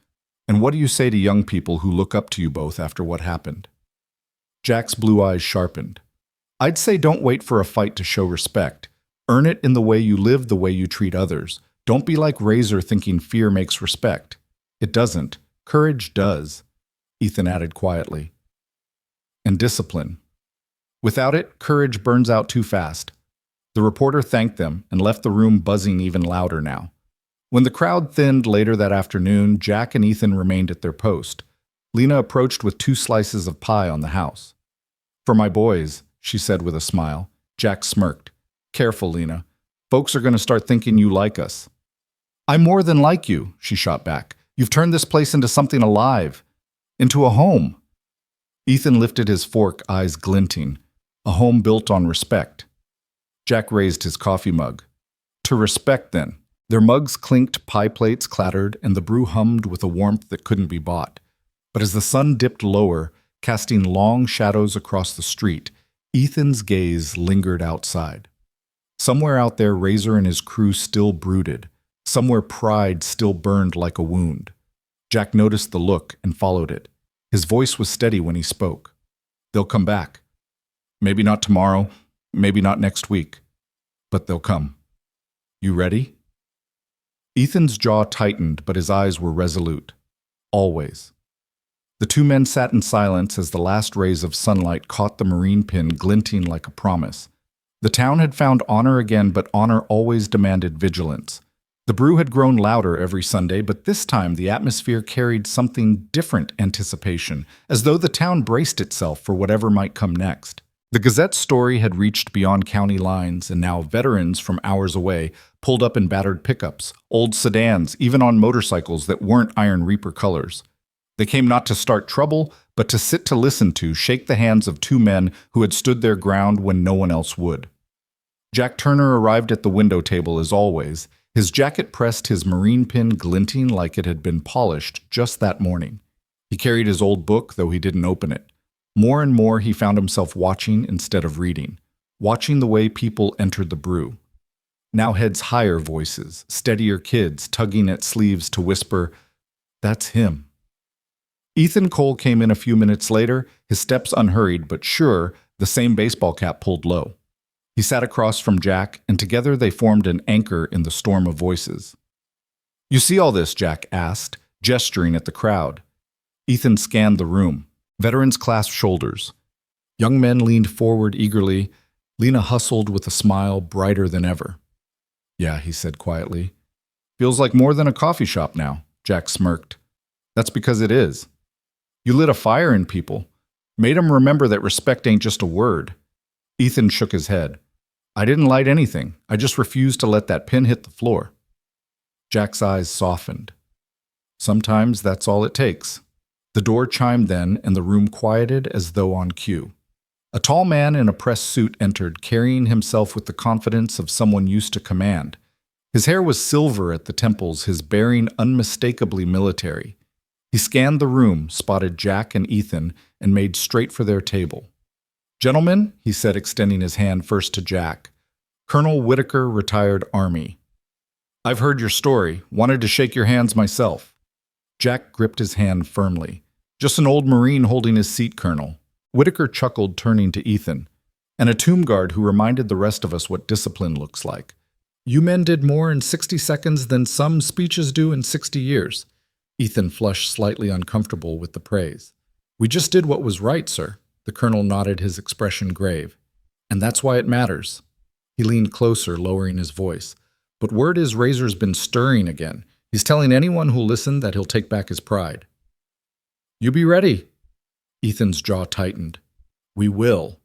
"And what do you say to young people who look up to you both after what happened?" Jack's blue eyes sharpened. "I'd say don't wait for a fight to show respect. Earn it in the way you live, the way you treat others. Don't be like Razor thinking fear makes respect. It doesn't. Courage does," Ethan added quietly. "And discipline. Without it, courage burns out too fast." The reporter thanked them and left the room buzzing even louder now. When the crowd thinned later that afternoon, Jack and Ethan remained at their post. Lena approached with 2 slices of pie on the house. "For my boys," she said with a smile. Jack smirked. "Careful, Lena. Folks are going to start thinking you like us. I'm more than like you, she shot back. You've turned this place into something alive, into a home. Ethan lifted his fork, eyes glinting. A home built on respect. Jack raised his coffee mug. To respect, then. Their mugs clinked, pie plates clattered, and the brew hummed with a warmth that couldn't be bought. But as the sun dipped lower, casting long shadows across the street, Ethan's gaze lingered outside. Somewhere out there, Razor and his crew still brooded. Somewhere pride still burned like a wound. Jack noticed the look and followed it. His voice was steady when he spoke. They'll come back. Maybe not tomorrow, maybe not next week, but they'll come. You ready? Ethan's jaw tightened, but his eyes were resolute. Always. The two men sat in silence as the last rays of sunlight caught the marine pin glinting like a promise. The town had found honor again, but honor always demanded vigilance. The brew had grown louder every Sunday, but this time the atmosphere carried something different anticipation, as though the town braced itself for whatever might come next. The Gazette's story had reached beyond county lines, and now veterans from hours away pulled up in battered pickups, old sedans, even on motorcycles that weren't Iron Reaper colors. They came not to start trouble, but to sit to listen to, shake the hands of two men who had stood their ground when no one else would. Jack Turner arrived at the window table as always, his jacket pressed, his marine pin glinting like it had been polished just that morning. He carried his old book, though he didn't open it. More and more he found himself watching instead of reading, watching the way people entered the brew. Now heads higher voices, steadier kids tugging at sleeves to whisper, "That's him." Ethan Cole came in a few minutes later, his steps unhurried but sure, the same baseball cap pulled low. He sat across from Jack, and together they formed an anchor in the storm of voices. "You see all this?" Jack asked, gesturing at the crowd. Ethan scanned the room. Veterans clasped shoulders. Young men leaned forward eagerly. Lena hustled with a smile brighter than ever. "Yeah," he said quietly. "Feels like more than a coffee shop now," Jack smirked. "That's because it is. You lit a fire in people. Made 'em remember that respect ain't just a word." Ethan shook his head. "I didn't light anything. I just refused to let that pin hit the floor." Jack's eyes softened. "Sometimes that's all it takes." The door chimed then, and the room quieted as though on cue. A tall man in a press suit entered, carrying himself with the confidence of someone used to command. His hair was silver at the temples, his bearing unmistakably military. He scanned the room, spotted Jack and Ethan, and made straight for their table. "Gentlemen," he said, extending his hand first to Jack. "Colonel Whitaker, retired Army. I've heard your story, wanted to shake your hands myself." Jack gripped his hand firmly. "Just an old Marine holding his seat, Colonel." Whitaker chuckled, turning to Ethan. "And a tomb guard who reminded the rest of us what discipline looks like. You men did more in 60 seconds than some speeches do in 60 years. Ethan flushed, slightly uncomfortable with the praise. "We just did what was right, sir." The colonel nodded, his expression grave. "And that's why it matters." He leaned closer, lowering his voice. "But word is Razor's been stirring again. He's telling anyone who'll listen that he'll take back his pride." "You be ready." Ethan's jaw tightened. "We will."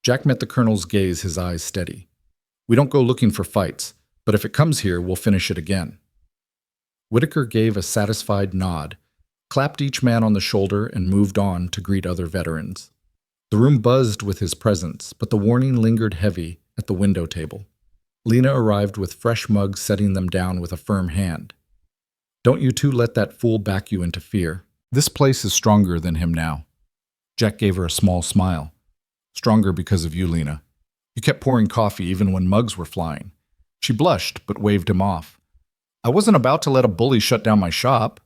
Jack met the colonel's gaze, his eyes steady. "We don't go looking for fights, but if it comes here, we'll finish it again." Whitaker gave a satisfied nod, clapped each man on the shoulder, and moved on to greet other veterans. The room buzzed with his presence, but the warning lingered heavy at the window table. Lena arrived with fresh mugs, setting them down with a firm hand. "Don't you two let that fool back you into fear. This place is stronger than him now." Jack gave her a small smile. "Stronger because of you, Lena. You kept pouring coffee even when mugs were flying." She blushed, but waved him off. "I wasn't about to let a bully shut down my shop."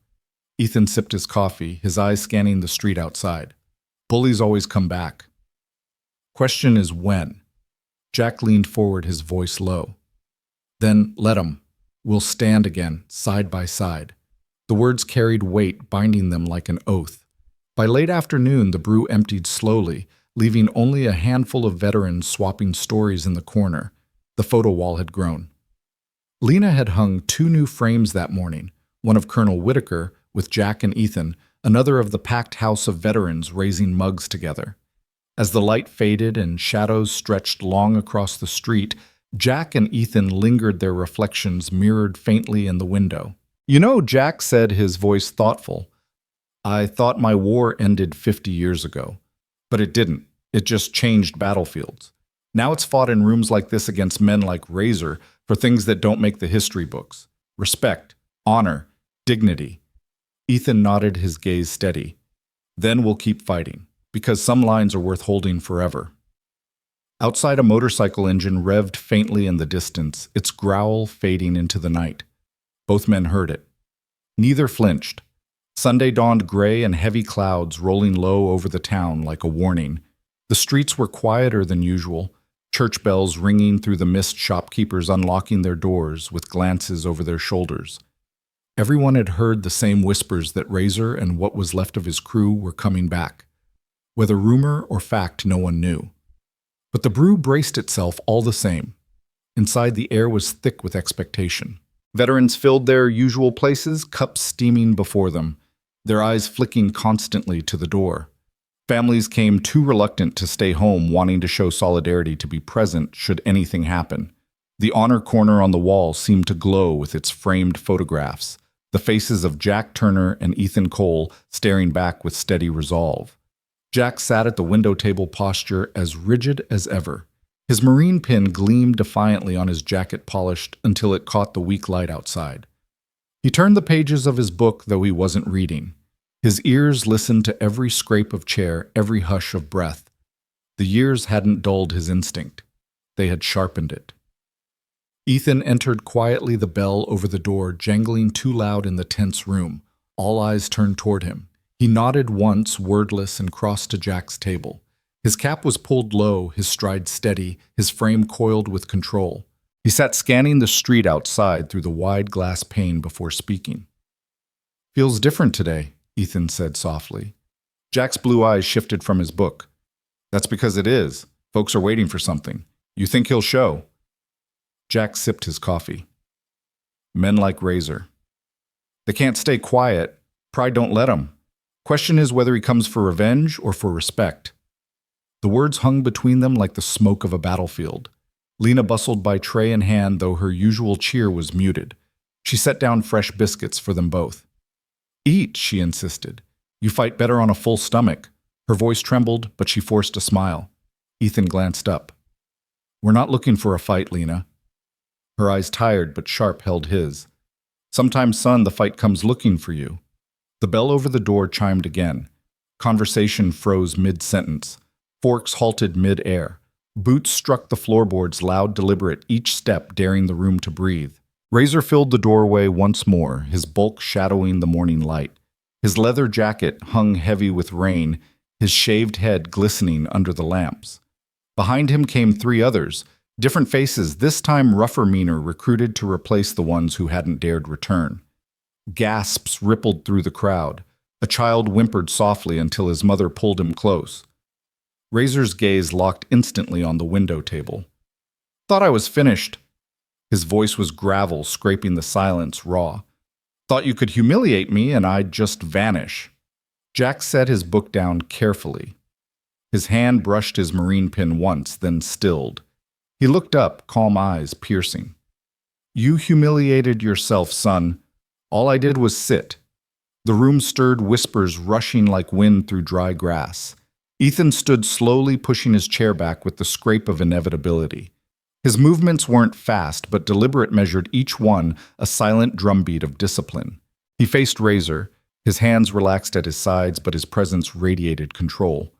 Ethan sipped his coffee, his eyes scanning the street outside. "Bullies always come back. Question is when." Jack leaned forward, his voice low. "Then let 'em. We'll stand again, side by side." The words carried weight, binding them like an oath. By late afternoon, the brew emptied slowly, leaving only a handful of veterans swapping stories in the corner. The photo wall had grown. Lena had hung 2 new frames that morning, one of Colonel Whitaker with Jack and Ethan, another of the packed house of veterans raising mugs together. As the light faded and shadows stretched long across the street, Jack and Ethan lingered, their reflections mirrored faintly in the window. You know, Jack said, his voice thoughtful, I thought my war ended 50 years ago. But it didn't. It just changed battlefields. Now it's fought in rooms like this against men like Razor for things that don't make the history books. Respect, honor, dignity. Ethan nodded, his gaze steady. Then we'll keep fighting, because some lines are worth holding forever. Outside, a motorcycle engine revved faintly in the distance, its growl fading into the night. Both men heard it. Neither flinched. Sunday dawned gray and heavy clouds rolling low over the town like a warning. The streets were quieter than usual, church bells ringing through the mist, shopkeepers unlocking their doors with glances over their shoulders. Everyone had heard the same whispers that Razor and what was left of his crew were coming back. Whether rumor or fact, no one knew. But the brew braced itself all the same. Inside, the air was thick with expectation. Veterans filled their usual places, cups steaming before them, their eyes flicking constantly to the door. Families came too reluctant to stay home, wanting to show solidarity, to be present should anything happen. The honor corner on the wall seemed to glow with its framed photographs, the faces of Jack Turner and Ethan Cole staring back with steady resolve. Jack sat at the window table, posture as rigid as ever. His marine pin gleamed defiantly on his jacket, polished until it caught the weak light outside. He turned the pages of his book, though he wasn't reading. His ears listened to every scrape of chair, every hush of breath. The years hadn't dulled his instinct. They had sharpened it. Ethan entered quietly, the bell over the door jangling too loud in the tense room. All eyes turned toward him. He nodded once, wordless, and crossed to Jack's table. His cap was pulled low, his stride steady, his frame coiled with control. He sat scanning the street outside through the wide glass pane before speaking. Feels different today, Ethan said softly. Jack's blue eyes shifted from his book. That's because it is. Folks are waiting for something. You think he'll show? Jack sipped his coffee. Men like Razor. They can't stay quiet. Pride don't let 'em. Question is whether he comes for revenge or for respect. The words hung between them like the smoke of a battlefield. Lena bustled by, tray in hand, though her usual cheer was muted. She set down fresh biscuits for them both. Eat, she insisted. You fight better on a full stomach. Her voice trembled, but she forced a smile. Ethan glanced up. We're not looking for a fight, Lena. Her eyes, tired but sharp, held his. Sometimes, son, the fight comes looking for you. The bell over the door chimed again. Conversation froze mid-sentence. Forks halted mid-air. Boots struck the floorboards, loud, deliberate, each step daring the room to breathe. Razor filled the doorway once more, his bulk shadowing the morning light. His leather jacket hung heavy with rain, his shaved head glistening under the lamps. Behind him came three others, different faces, this time rougher, meaner, recruited to replace the ones who hadn't dared return. Gasps rippled through the crowd. A child whimpered softly until his mother pulled him close. Razor's gaze locked instantly on the window table. Thought I was finished. His voice was gravel, scraping the silence raw. Thought you could humiliate me and I'd just vanish. Jack set his book down carefully. His hand brushed his marine pin once, then stilled. He looked up, calm eyes piercing. You humiliated yourself, son. All I did was sit. The room stirred, whispers rushing like wind through dry grass. Ethan stood slowly, pushing his chair back with the scrape of inevitability. His movements weren't fast, but deliberate, measured, each one a silent drumbeat of discipline. He faced Razor, his hands relaxed at his sides, but his presence radiated control.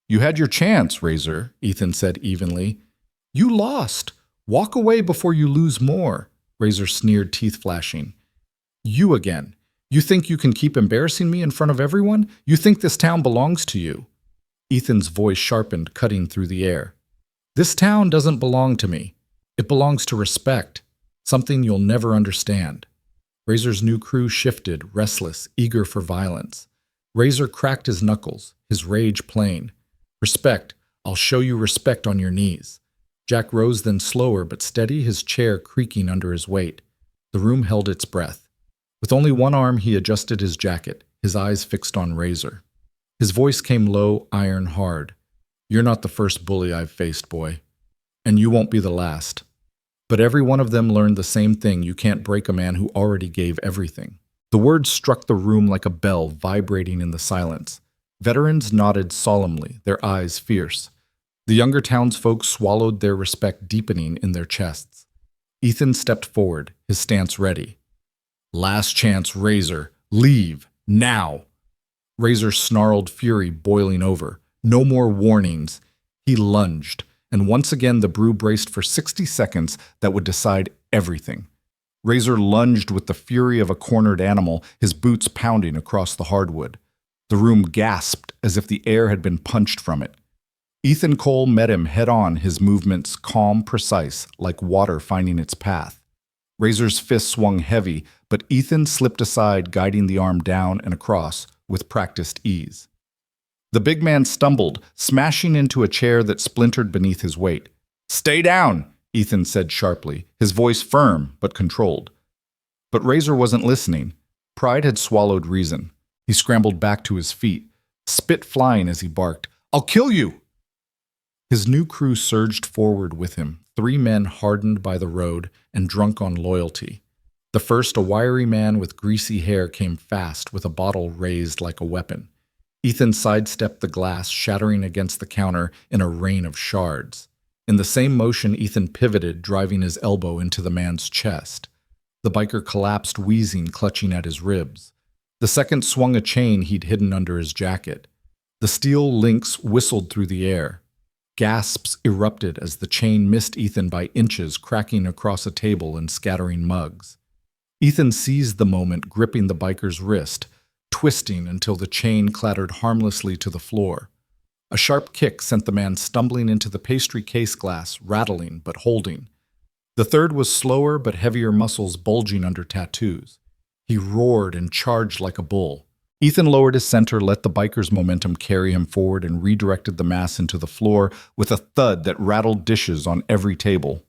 You had your chance, Razor, Ethan said evenly. You lost. Walk away before you lose more, Razor sneered, teeth flashing. You again. You think you can keep embarrassing me in front of everyone? You think this town belongs to you? Ethan's voice sharpened, cutting through the air. This town doesn't belong to me. It belongs to respect, something you'll never understand. Razor's new crew shifted, restless, eager for violence. Razor cracked his knuckles, his rage plain. Respect. I'll show you respect on your knees. Jack rose, then slower but steady, his chair creaking under his weight. The room held its breath. With only one arm, he adjusted his jacket, his eyes fixed on Razor. His voice came low, iron hard. You're not the first bully I've faced, boy. And you won't be the last. But every one of them learned the same thing: you can't break a man who already gave everything. The words struck the room like a bell vibrating in the silence. Veterans nodded solemnly, their eyes fierce. The younger townsfolk swallowed their respect deepening in their chests. Ethan stepped forward, his stance ready. Last chance, Razor. Leave. Now. Razor snarled, fury boiling over. No more warnings. He lunged, and once again the brew braced for 60 seconds that would decide everything. Razor lunged with the fury of a cornered animal, his boots pounding across the hardwood. The room gasped as if the air had been punched from it. Ethan Cole met him head-on, his movements calm, precise, like water finding its path. Razor's fist swung heavy, but Ethan slipped aside, guiding the arm down and across with practiced ease. The big man stumbled, smashing into a chair that splintered beneath his weight. "Stay down," Ethan said sharply, his voice firm but controlled. But Razor wasn't listening. Pride had swallowed reason. He scrambled back to his feet, spit flying as he barked, "I'll kill you!" His new crew surged forward with him, 3 men hardened by the road and drunk on loyalty. The first, a wiry man with greasy hair, came fast, with a bottle raised like a weapon. Ethan sidestepped the glass, shattering against the counter in a rain of shards. In the same motion, Ethan pivoted, driving his elbow into the man's chest. The biker collapsed, wheezing, clutching at his ribs. The second swung a chain he'd hidden under his jacket. The steel links whistled through the air. Gasps erupted as the chain missed Ethan by inches, cracking across a table and scattering mugs. Ethan seized the moment, gripping the biker's wrist, twisting until the chain clattered harmlessly to the floor. A sharp kick sent the man stumbling into the pastry case glass, rattling but holding. The third was slower but heavier, muscles bulging under tattoos. He roared and charged like a bull. Ethan lowered his center, let the biker's momentum carry him forward, and redirected the mass into the floor with a thud that rattled dishes on every table.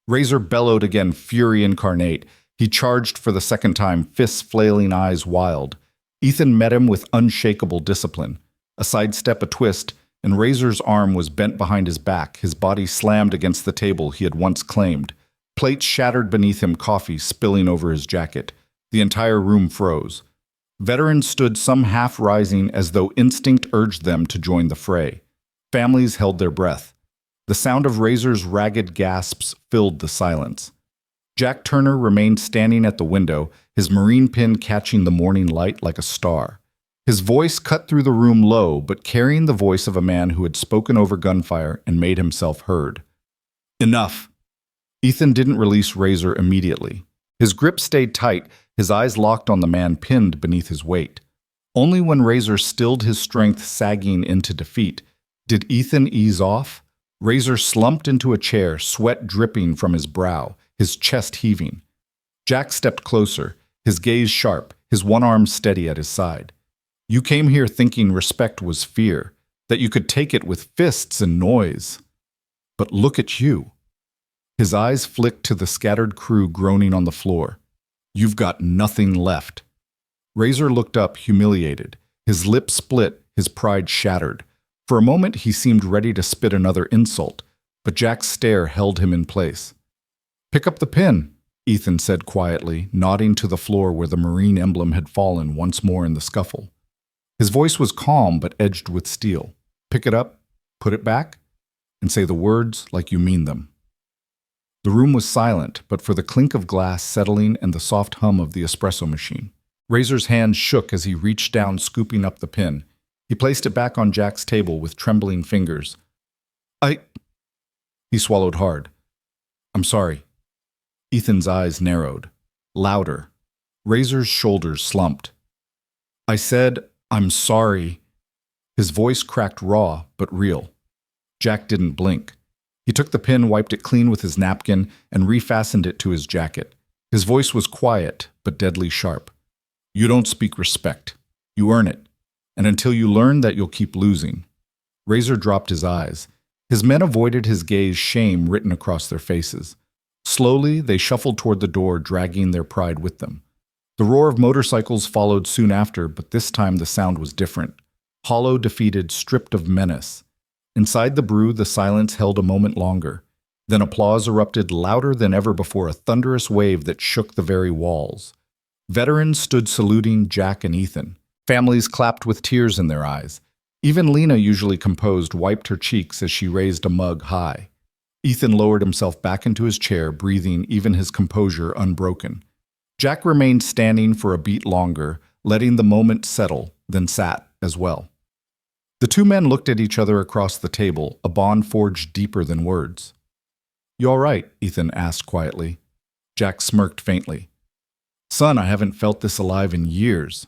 Razor bellowed again, fury incarnate. He charged for the second time, fists flailing, eyes wild. Ethan met him with unshakable discipline. A sidestep, a twist, and Razor's arm was bent behind his back, his body slammed against the table he had once claimed. Plates shattered beneath him, coffee spilling over his jacket. The entire room froze. Veterans stood, some half rising, as though instinct urged them to join the fray. Families held their breath. The sound of Razor's ragged gasps filled the silence. Jack Turner remained standing at the window, his marine pin catching the morning light like a star. His voice cut through the room low, but carrying the voice of a man who had spoken over gunfire and made himself heard. "Enough!" Ethan didn't release Razor immediately. His grip stayed tight, his eyes locked on the man pinned beneath his weight. Only when Razor stilled his strength sagging into defeat did Ethan ease off. Razor slumped into a chair, sweat dripping from his brow, his chest heaving. Jack stepped closer, his gaze sharp, his one arm steady at his side. "You came here thinking respect was fear, that you could take it with fists and noise. But look at you." His eyes flicked to the scattered crew groaning on the floor. "You've got nothing left." Razor looked up, humiliated. His lips split, his pride shattered. For a moment he seemed ready to spit another insult, but Jack's stare held him in place. "Pick up the pin," Ethan said quietly, nodding to the floor where the Marine emblem had fallen once more in the scuffle. His voice was calm but edged with steel. "Pick it up, put it back, and say the words like you mean them." The room was silent, but for the clink of glass settling and the soft hum of the espresso machine. Razor's hand shook as he reached down, scooping up the pin. He placed it back on Jack's table with trembling fingers. He swallowed hard. "I'm sorry." Ethan's eyes narrowed. Louder. Razor's shoulders slumped. "I said, I'm sorry." His voice cracked raw, but real. Jack didn't blink. He took the pin, wiped it clean with his napkin, and refastened it to his jacket. His voice was quiet, but deadly sharp. "You don't speak respect. You earn it. And until you learn that, you'll keep losing." Razor dropped his eyes. His men avoided his gaze, shame written across their faces. Slowly, they shuffled toward the door, dragging their pride with them. The roar of motorcycles followed soon after, but this time the sound was different. Hollow, defeated, stripped of menace. Inside the brew, the silence held a moment longer. Then applause erupted louder than ever before, a thunderous wave that shook the very walls. Veterans stood saluting Jack and Ethan. Families clapped with tears in their eyes. Even Lena, usually composed, wiped her cheeks as she raised a mug high. Ethan lowered himself back into his chair, breathing even his composure unbroken. Jack remained standing for a beat longer, letting the moment settle, then sat as well. The two men looked at each other across the table, a bond forged deeper than words. "You all right?" Ethan asked quietly. Jack smirked faintly. "Son, I haven't felt this alive in years."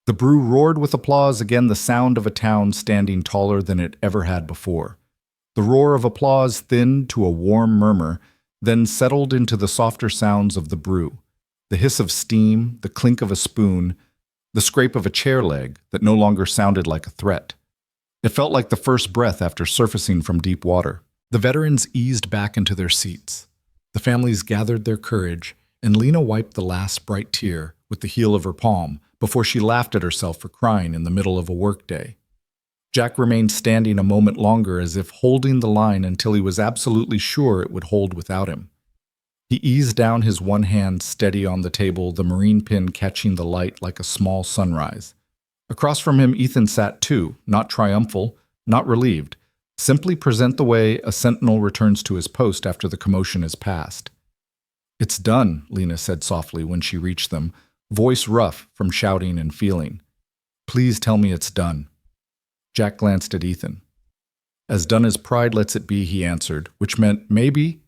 The brew roared with applause, again the sound of a town standing taller than it ever had before. The roar of applause thinned to a warm murmur, then settled into the softer sounds of the brew. The hiss of steam, the clink of a spoon, the scrape of a chair leg that no longer sounded like a threat. It felt like the first breath after surfacing from deep water. The veterans eased back into their seats. The families gathered their courage, and Lena wiped the last bright tear with the heel of her palm before she laughed at herself for crying in the middle of a workday. Jack remained standing a moment longer, as if holding the line until he was absolutely sure it would hold without him. He eased down, his one hand steady on the table, the marine pin catching the light like a small sunrise. Across from him, Ethan sat too, not triumphal, not relieved. Simply present the way a sentinel returns to his post after the commotion is past. "It's done," Lena said softly when she reached them, voice rough from shouting and feeling. "Please tell me it's done." Jack glanced at Ethan. "As done as pride lets it be," he answered, which meant maybe,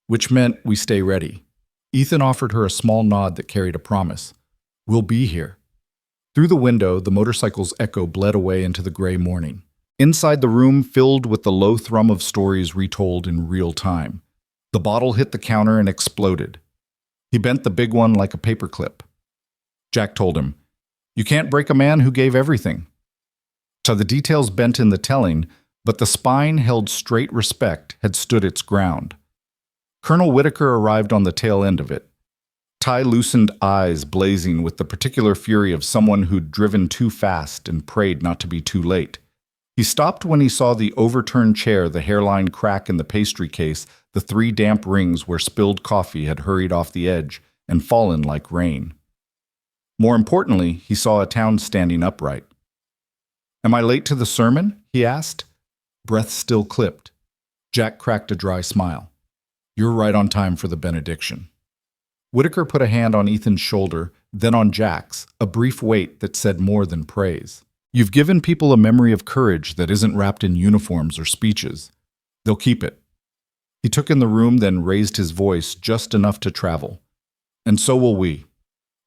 which meant we stay ready. Ethan offered her a small nod that carried a promise. "We'll be here." Through the window, the motorcycle's echo bled away into the gray morning. Inside the room filled with the low thrum of stories retold in real time. The bottle hit the counter and exploded. He bent the big one like a paperclip. Jack told him, "You can't break a man who gave everything." So the details bent in the telling, but the spine held straight respect had stood its ground. Colonel Whitaker arrived on the tail end of it. Tie-loosened eyes blazing with the particular fury of someone who'd driven too fast and prayed not to be too late. He stopped when he saw the overturned chair, the hairline crack in the pastry case, the 3 damp rings where spilled coffee had hurried off the edge and fallen like rain. More importantly, he saw a town standing upright. "Am I late to the sermon?" he asked. Breath still clipped. Jack cracked a dry smile. "You're right on time for the benediction." Whitaker put a hand on Ethan's shoulder, then on Jack's, a brief wait that said more than praise. "You've given people a memory of courage that isn't wrapped in uniforms or speeches. They'll keep it." He took in the room, then raised his voice just enough to travel. "And so will we."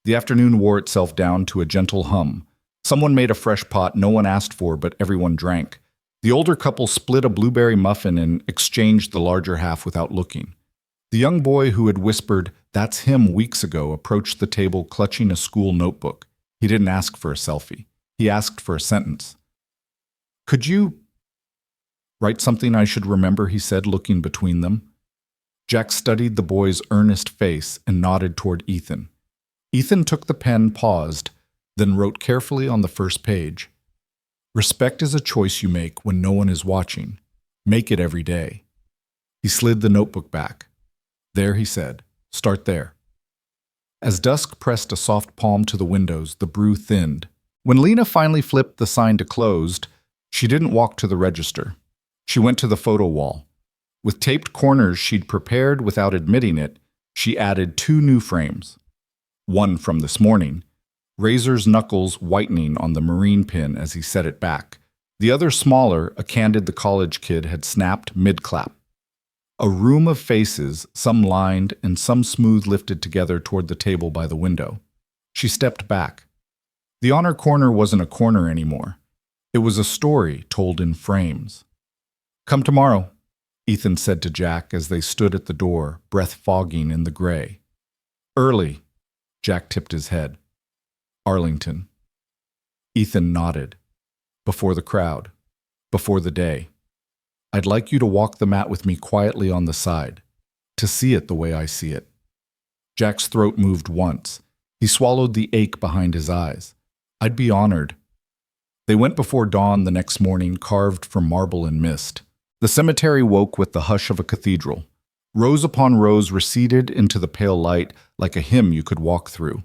The afternoon wore itself down to a gentle hum. Someone made a fresh pot no one asked for, but everyone drank. The older couple split a blueberry muffin and exchanged the larger half without looking. The young boy who had whispered, "That's him," weeks ago approached the table clutching a school notebook. He didn't ask for a selfie. He asked for a sentence. "Could you write something I should remember?" he said, looking between them. Jack studied the boy's earnest face and nodded toward Ethan. Ethan took the pen, paused, then wrote carefully on the first page. "Respect is a choice you make when no one is watching. Make it every day." He slid the notebook back. "There," he said. "Start there." As dusk pressed a soft palm to the windows, the brew thinned. When Lena finally flipped the sign to closed, she didn't walk to the register. She went to the photo wall. With taped corners she'd prepared without admitting it, she added 2 new frames. One from this morning, Razor's knuckles whitening on the marine pin as he set it back. The other smaller, a candid the college kid had snapped mid-clap. A room of faces, some lined and some smooth, lifted together toward the table by the window. She stepped back. The honor corner wasn't a corner anymore. It was a story told in frames. "Come tomorrow," Ethan said to Jack as they stood at the door, breath fogging in the gray. "Early," Jack tipped his head. "Arlington." Ethan nodded. "Before the crowd. Before the day. I'd like you to walk the mat with me quietly on the side, to see it the way I see it." Jack's throat moved once. He swallowed the ache behind his eyes. "I'd be honored." They went before dawn the next morning, carved from marble and mist. The cemetery woke with the hush of a cathedral. Rows upon rows receded into the pale light like a hymn you could walk through.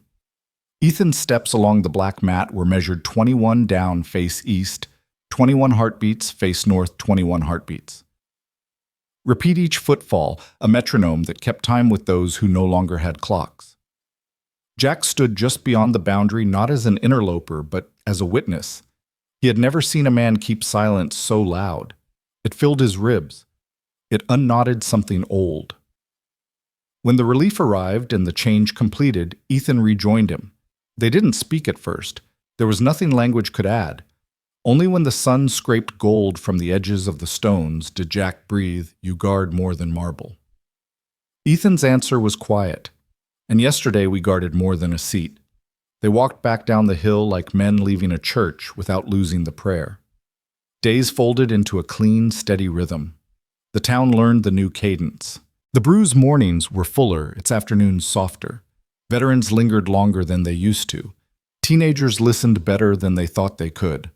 Ethan's steps along the black mat were measured 21 down face east, 21 heartbeats face north, 21 heartbeats. Repeat each footfall, a metronome that kept time with those who no longer had clocks. Jack stood just beyond the boundary, not as an interloper, but as a witness. He had never seen a man keep silence so loud. It filled his ribs. It unknotted something old. When the relief arrived and the change completed, Ethan rejoined him. They didn't speak at first. There was nothing language could add. Only when the sun scraped gold from the edges of the stones did Jack breathe, "You guard more than marble." Ethan's answer was quiet. "And yesterday we guarded more than a seat." They walked back down the hill like men leaving a church without losing the prayer. Days folded into a clean, steady rhythm. The town learned the new cadence. The Brew's mornings were fuller, its afternoons softer. Veterans lingered longer than they used to. Teenagers listened better than they thought they could.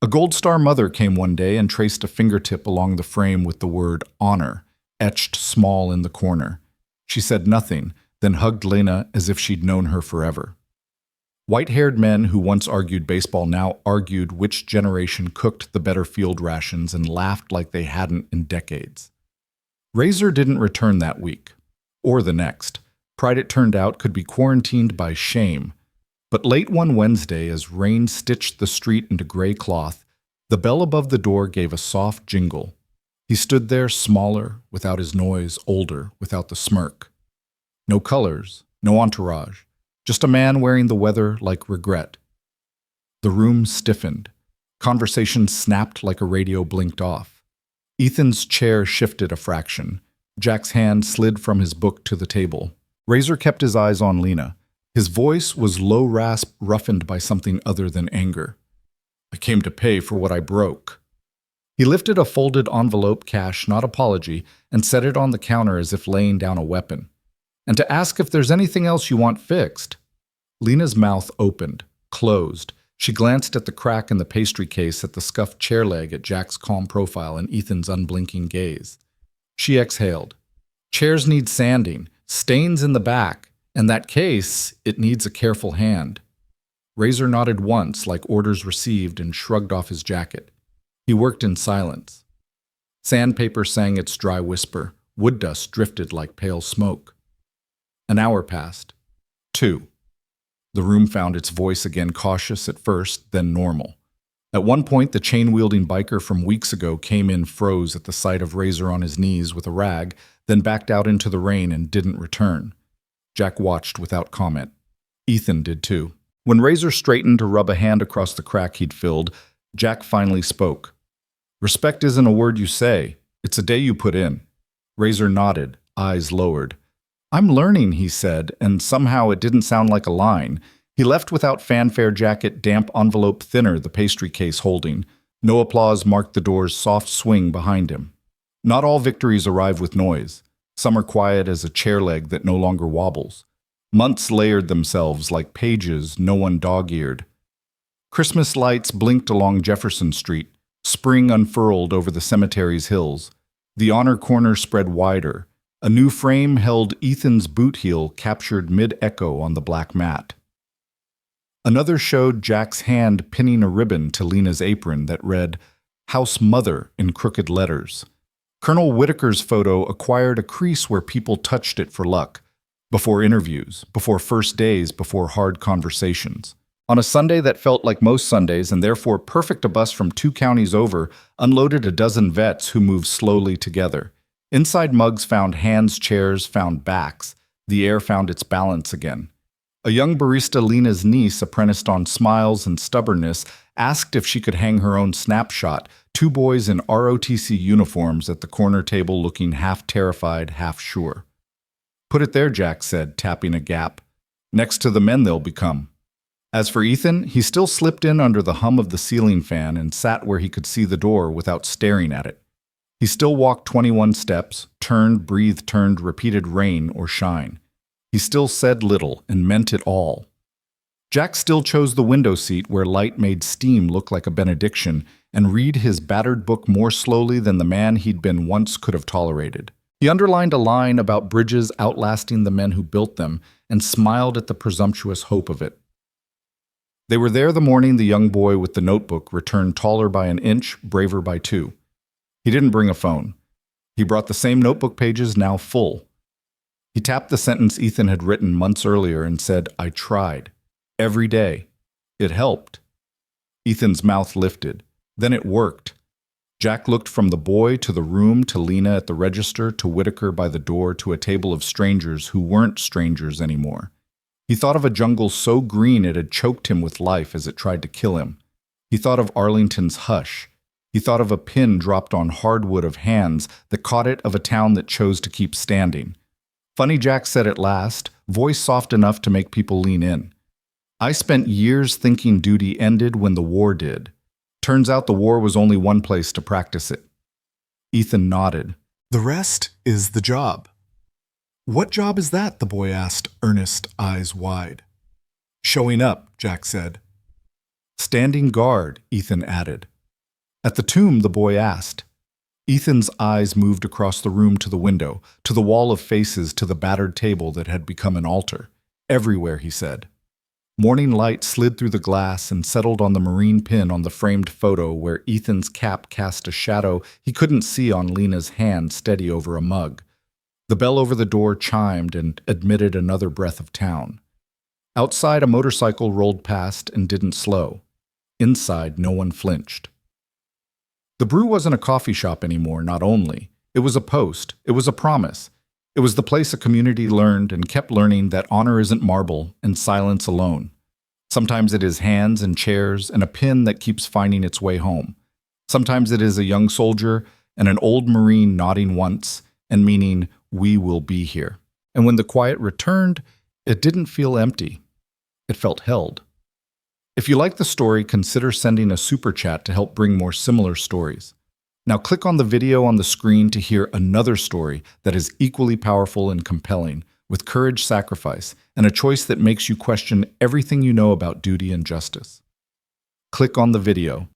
A Gold Star mother came one day and traced a fingertip along the frame with the word honor, etched small in the corner. She said nothing, then hugged Lena as if she'd known her forever. White-haired men who once argued baseball now argued which generation cooked the better field rations and laughed like they hadn't in decades. Razor didn't return that week, or the next. Pride, it turned out, could be quarantined by shame. But late one Wednesday, as rain stitched the street into gray cloth, the bell above the door gave a soft jingle. He stood there, smaller, without his noise, older, without the smirk. No colors, no entourage, just a man wearing the weather like regret. The room stiffened. Conversation snapped like a radio blinked off. Ethan's chair shifted a fraction. Jack's hand slid from his book to the table. Razor kept his eyes on Lena. His voice was low rasp, roughened by something other than anger. "I came to pay for what I broke." He lifted a folded envelope, cash, not apology, and set it on the counter as if laying down a weapon. "And to ask if there's anything else you want fixed." Lena's mouth opened, closed. She glanced at the crack in the pastry case, at the scuffed chair leg, at Jack's calm profile, and Ethan's unblinking gaze. She exhaled. "Chairs need sanding, stains in the back. And that case, it needs a careful hand." Razor nodded once, like orders received, and shrugged off his jacket. He worked in silence. Sandpaper sang its dry whisper. Wood dust drifted like pale smoke. An hour passed. 2. The room found its voice again, cautious at first, then normal. At one point, the chain-wielding biker from weeks ago came in, froze at the sight of Razor on his knees with a rag, then backed out into the rain and didn't return. Jack watched without comment. Ethan did too. When Razor straightened to rub a hand across the crack he'd filled, Jack finally spoke. "Respect isn't a word you say. It's a day you put in." Razor nodded, eyes lowered. "I'm learning," he said, and somehow it didn't sound like a line. He left without fanfare, jacket, damp envelope thinner, the pastry case holding. No applause marked the door's soft swing behind him. Not all victories arrive with noise. Some are quiet as a chair leg that no longer wobbles. Months layered themselves like pages no one dog-eared. Christmas lights blinked along Jefferson Street. Spring unfurled over the cemetery's hills. The honor corner spread wider. A new frame held Ethan's boot heel, captured mid-echo on the black mat. Another showed Jack's hand pinning a ribbon to Lena's apron that read, "House Mother" in crooked letters. Colonel Whitaker's photo acquired a crease where people touched it for luck. Before interviews, before first days, before hard conversations. On a Sunday that felt like most Sundays, and therefore perfect, a bus from 2 counties over unloaded a dozen vets who moved slowly together. Inside, mugs found hands, chairs found backs. The air found its balance again. A young barista, Lena's niece, apprenticed on smiles and stubbornness, asked if she could hang her own snapshot. 2 boys in ROTC uniforms at the corner table, looking half terrified, half sure. "Put it there," Jack said, tapping a gap. "Next to the men they'll become." As for Ethan, he still slipped in under the hum of the ceiling fan and sat where he could see the door without staring at it. He still walked 21 steps, turned, breathed, turned, repeated rain or shine. He still said little and meant it all. Jack still chose the window seat where light made steam look like a benediction, and read his battered book more slowly than the man he'd been once could have tolerated. He underlined a line about bridges outlasting the men who built them and smiled at the presumptuous hope of it. They were there the morning the young boy with the notebook returned, taller by an inch, braver by two. He didn't bring a phone. He brought the same notebook pages, now full. He tapped the sentence Ethan had written months earlier and said, "I tried. Every day. It helped." Ethan's mouth lifted. Then it worked. Jack looked from the boy to the room to Lena at the register to Whitaker by the door to a table of strangers who weren't strangers anymore. He thought of a jungle so green it had choked him with life as it tried to kill him. He thought of Arlington's hush. He thought of a pin dropped on hardwood of hands that caught it, of a town that chose to keep standing. Funny Jack said at last, voice soft enough to make people lean in. "I spent years thinking duty ended when the war did. Turns out the war was only one place to practice it." Ethan nodded. "The rest is the job." "What job is that?" the boy asked, earnest, eyes wide. "Showing up," Jack said. "Standing guard," Ethan added. At the tomb, the boy asked. Ethan's eyes moved across the room to the window, to the wall of faces, to the battered table that had become an altar. "Everywhere," he said. Morning light slid through the glass and settled on the marine pin on the framed photo where Ethan's cap cast a shadow he couldn't see on Lena's hand steady over a mug. The bell over the door chimed and admitted another breath of town. Outside, a motorcycle rolled past and didn't slow. Inside, no one flinched. The Brew wasn't a coffee shop anymore, not only. It was a post. It was a promise. It was the place a community learned and kept learning that honor isn't marble and silence alone. Sometimes it is hands and chairs and a pin that keeps finding its way home. Sometimes it is a young soldier and an old Marine nodding once and meaning, "We will be here." And when the quiet returned, it didn't feel empty. It felt held. If you like the story, consider sending a super chat to help bring more similar stories. Now click on the video on the screen to hear another story that is equally powerful and compelling, with courage, sacrifice, and a choice that makes you question everything you know about duty and justice. Click on the video.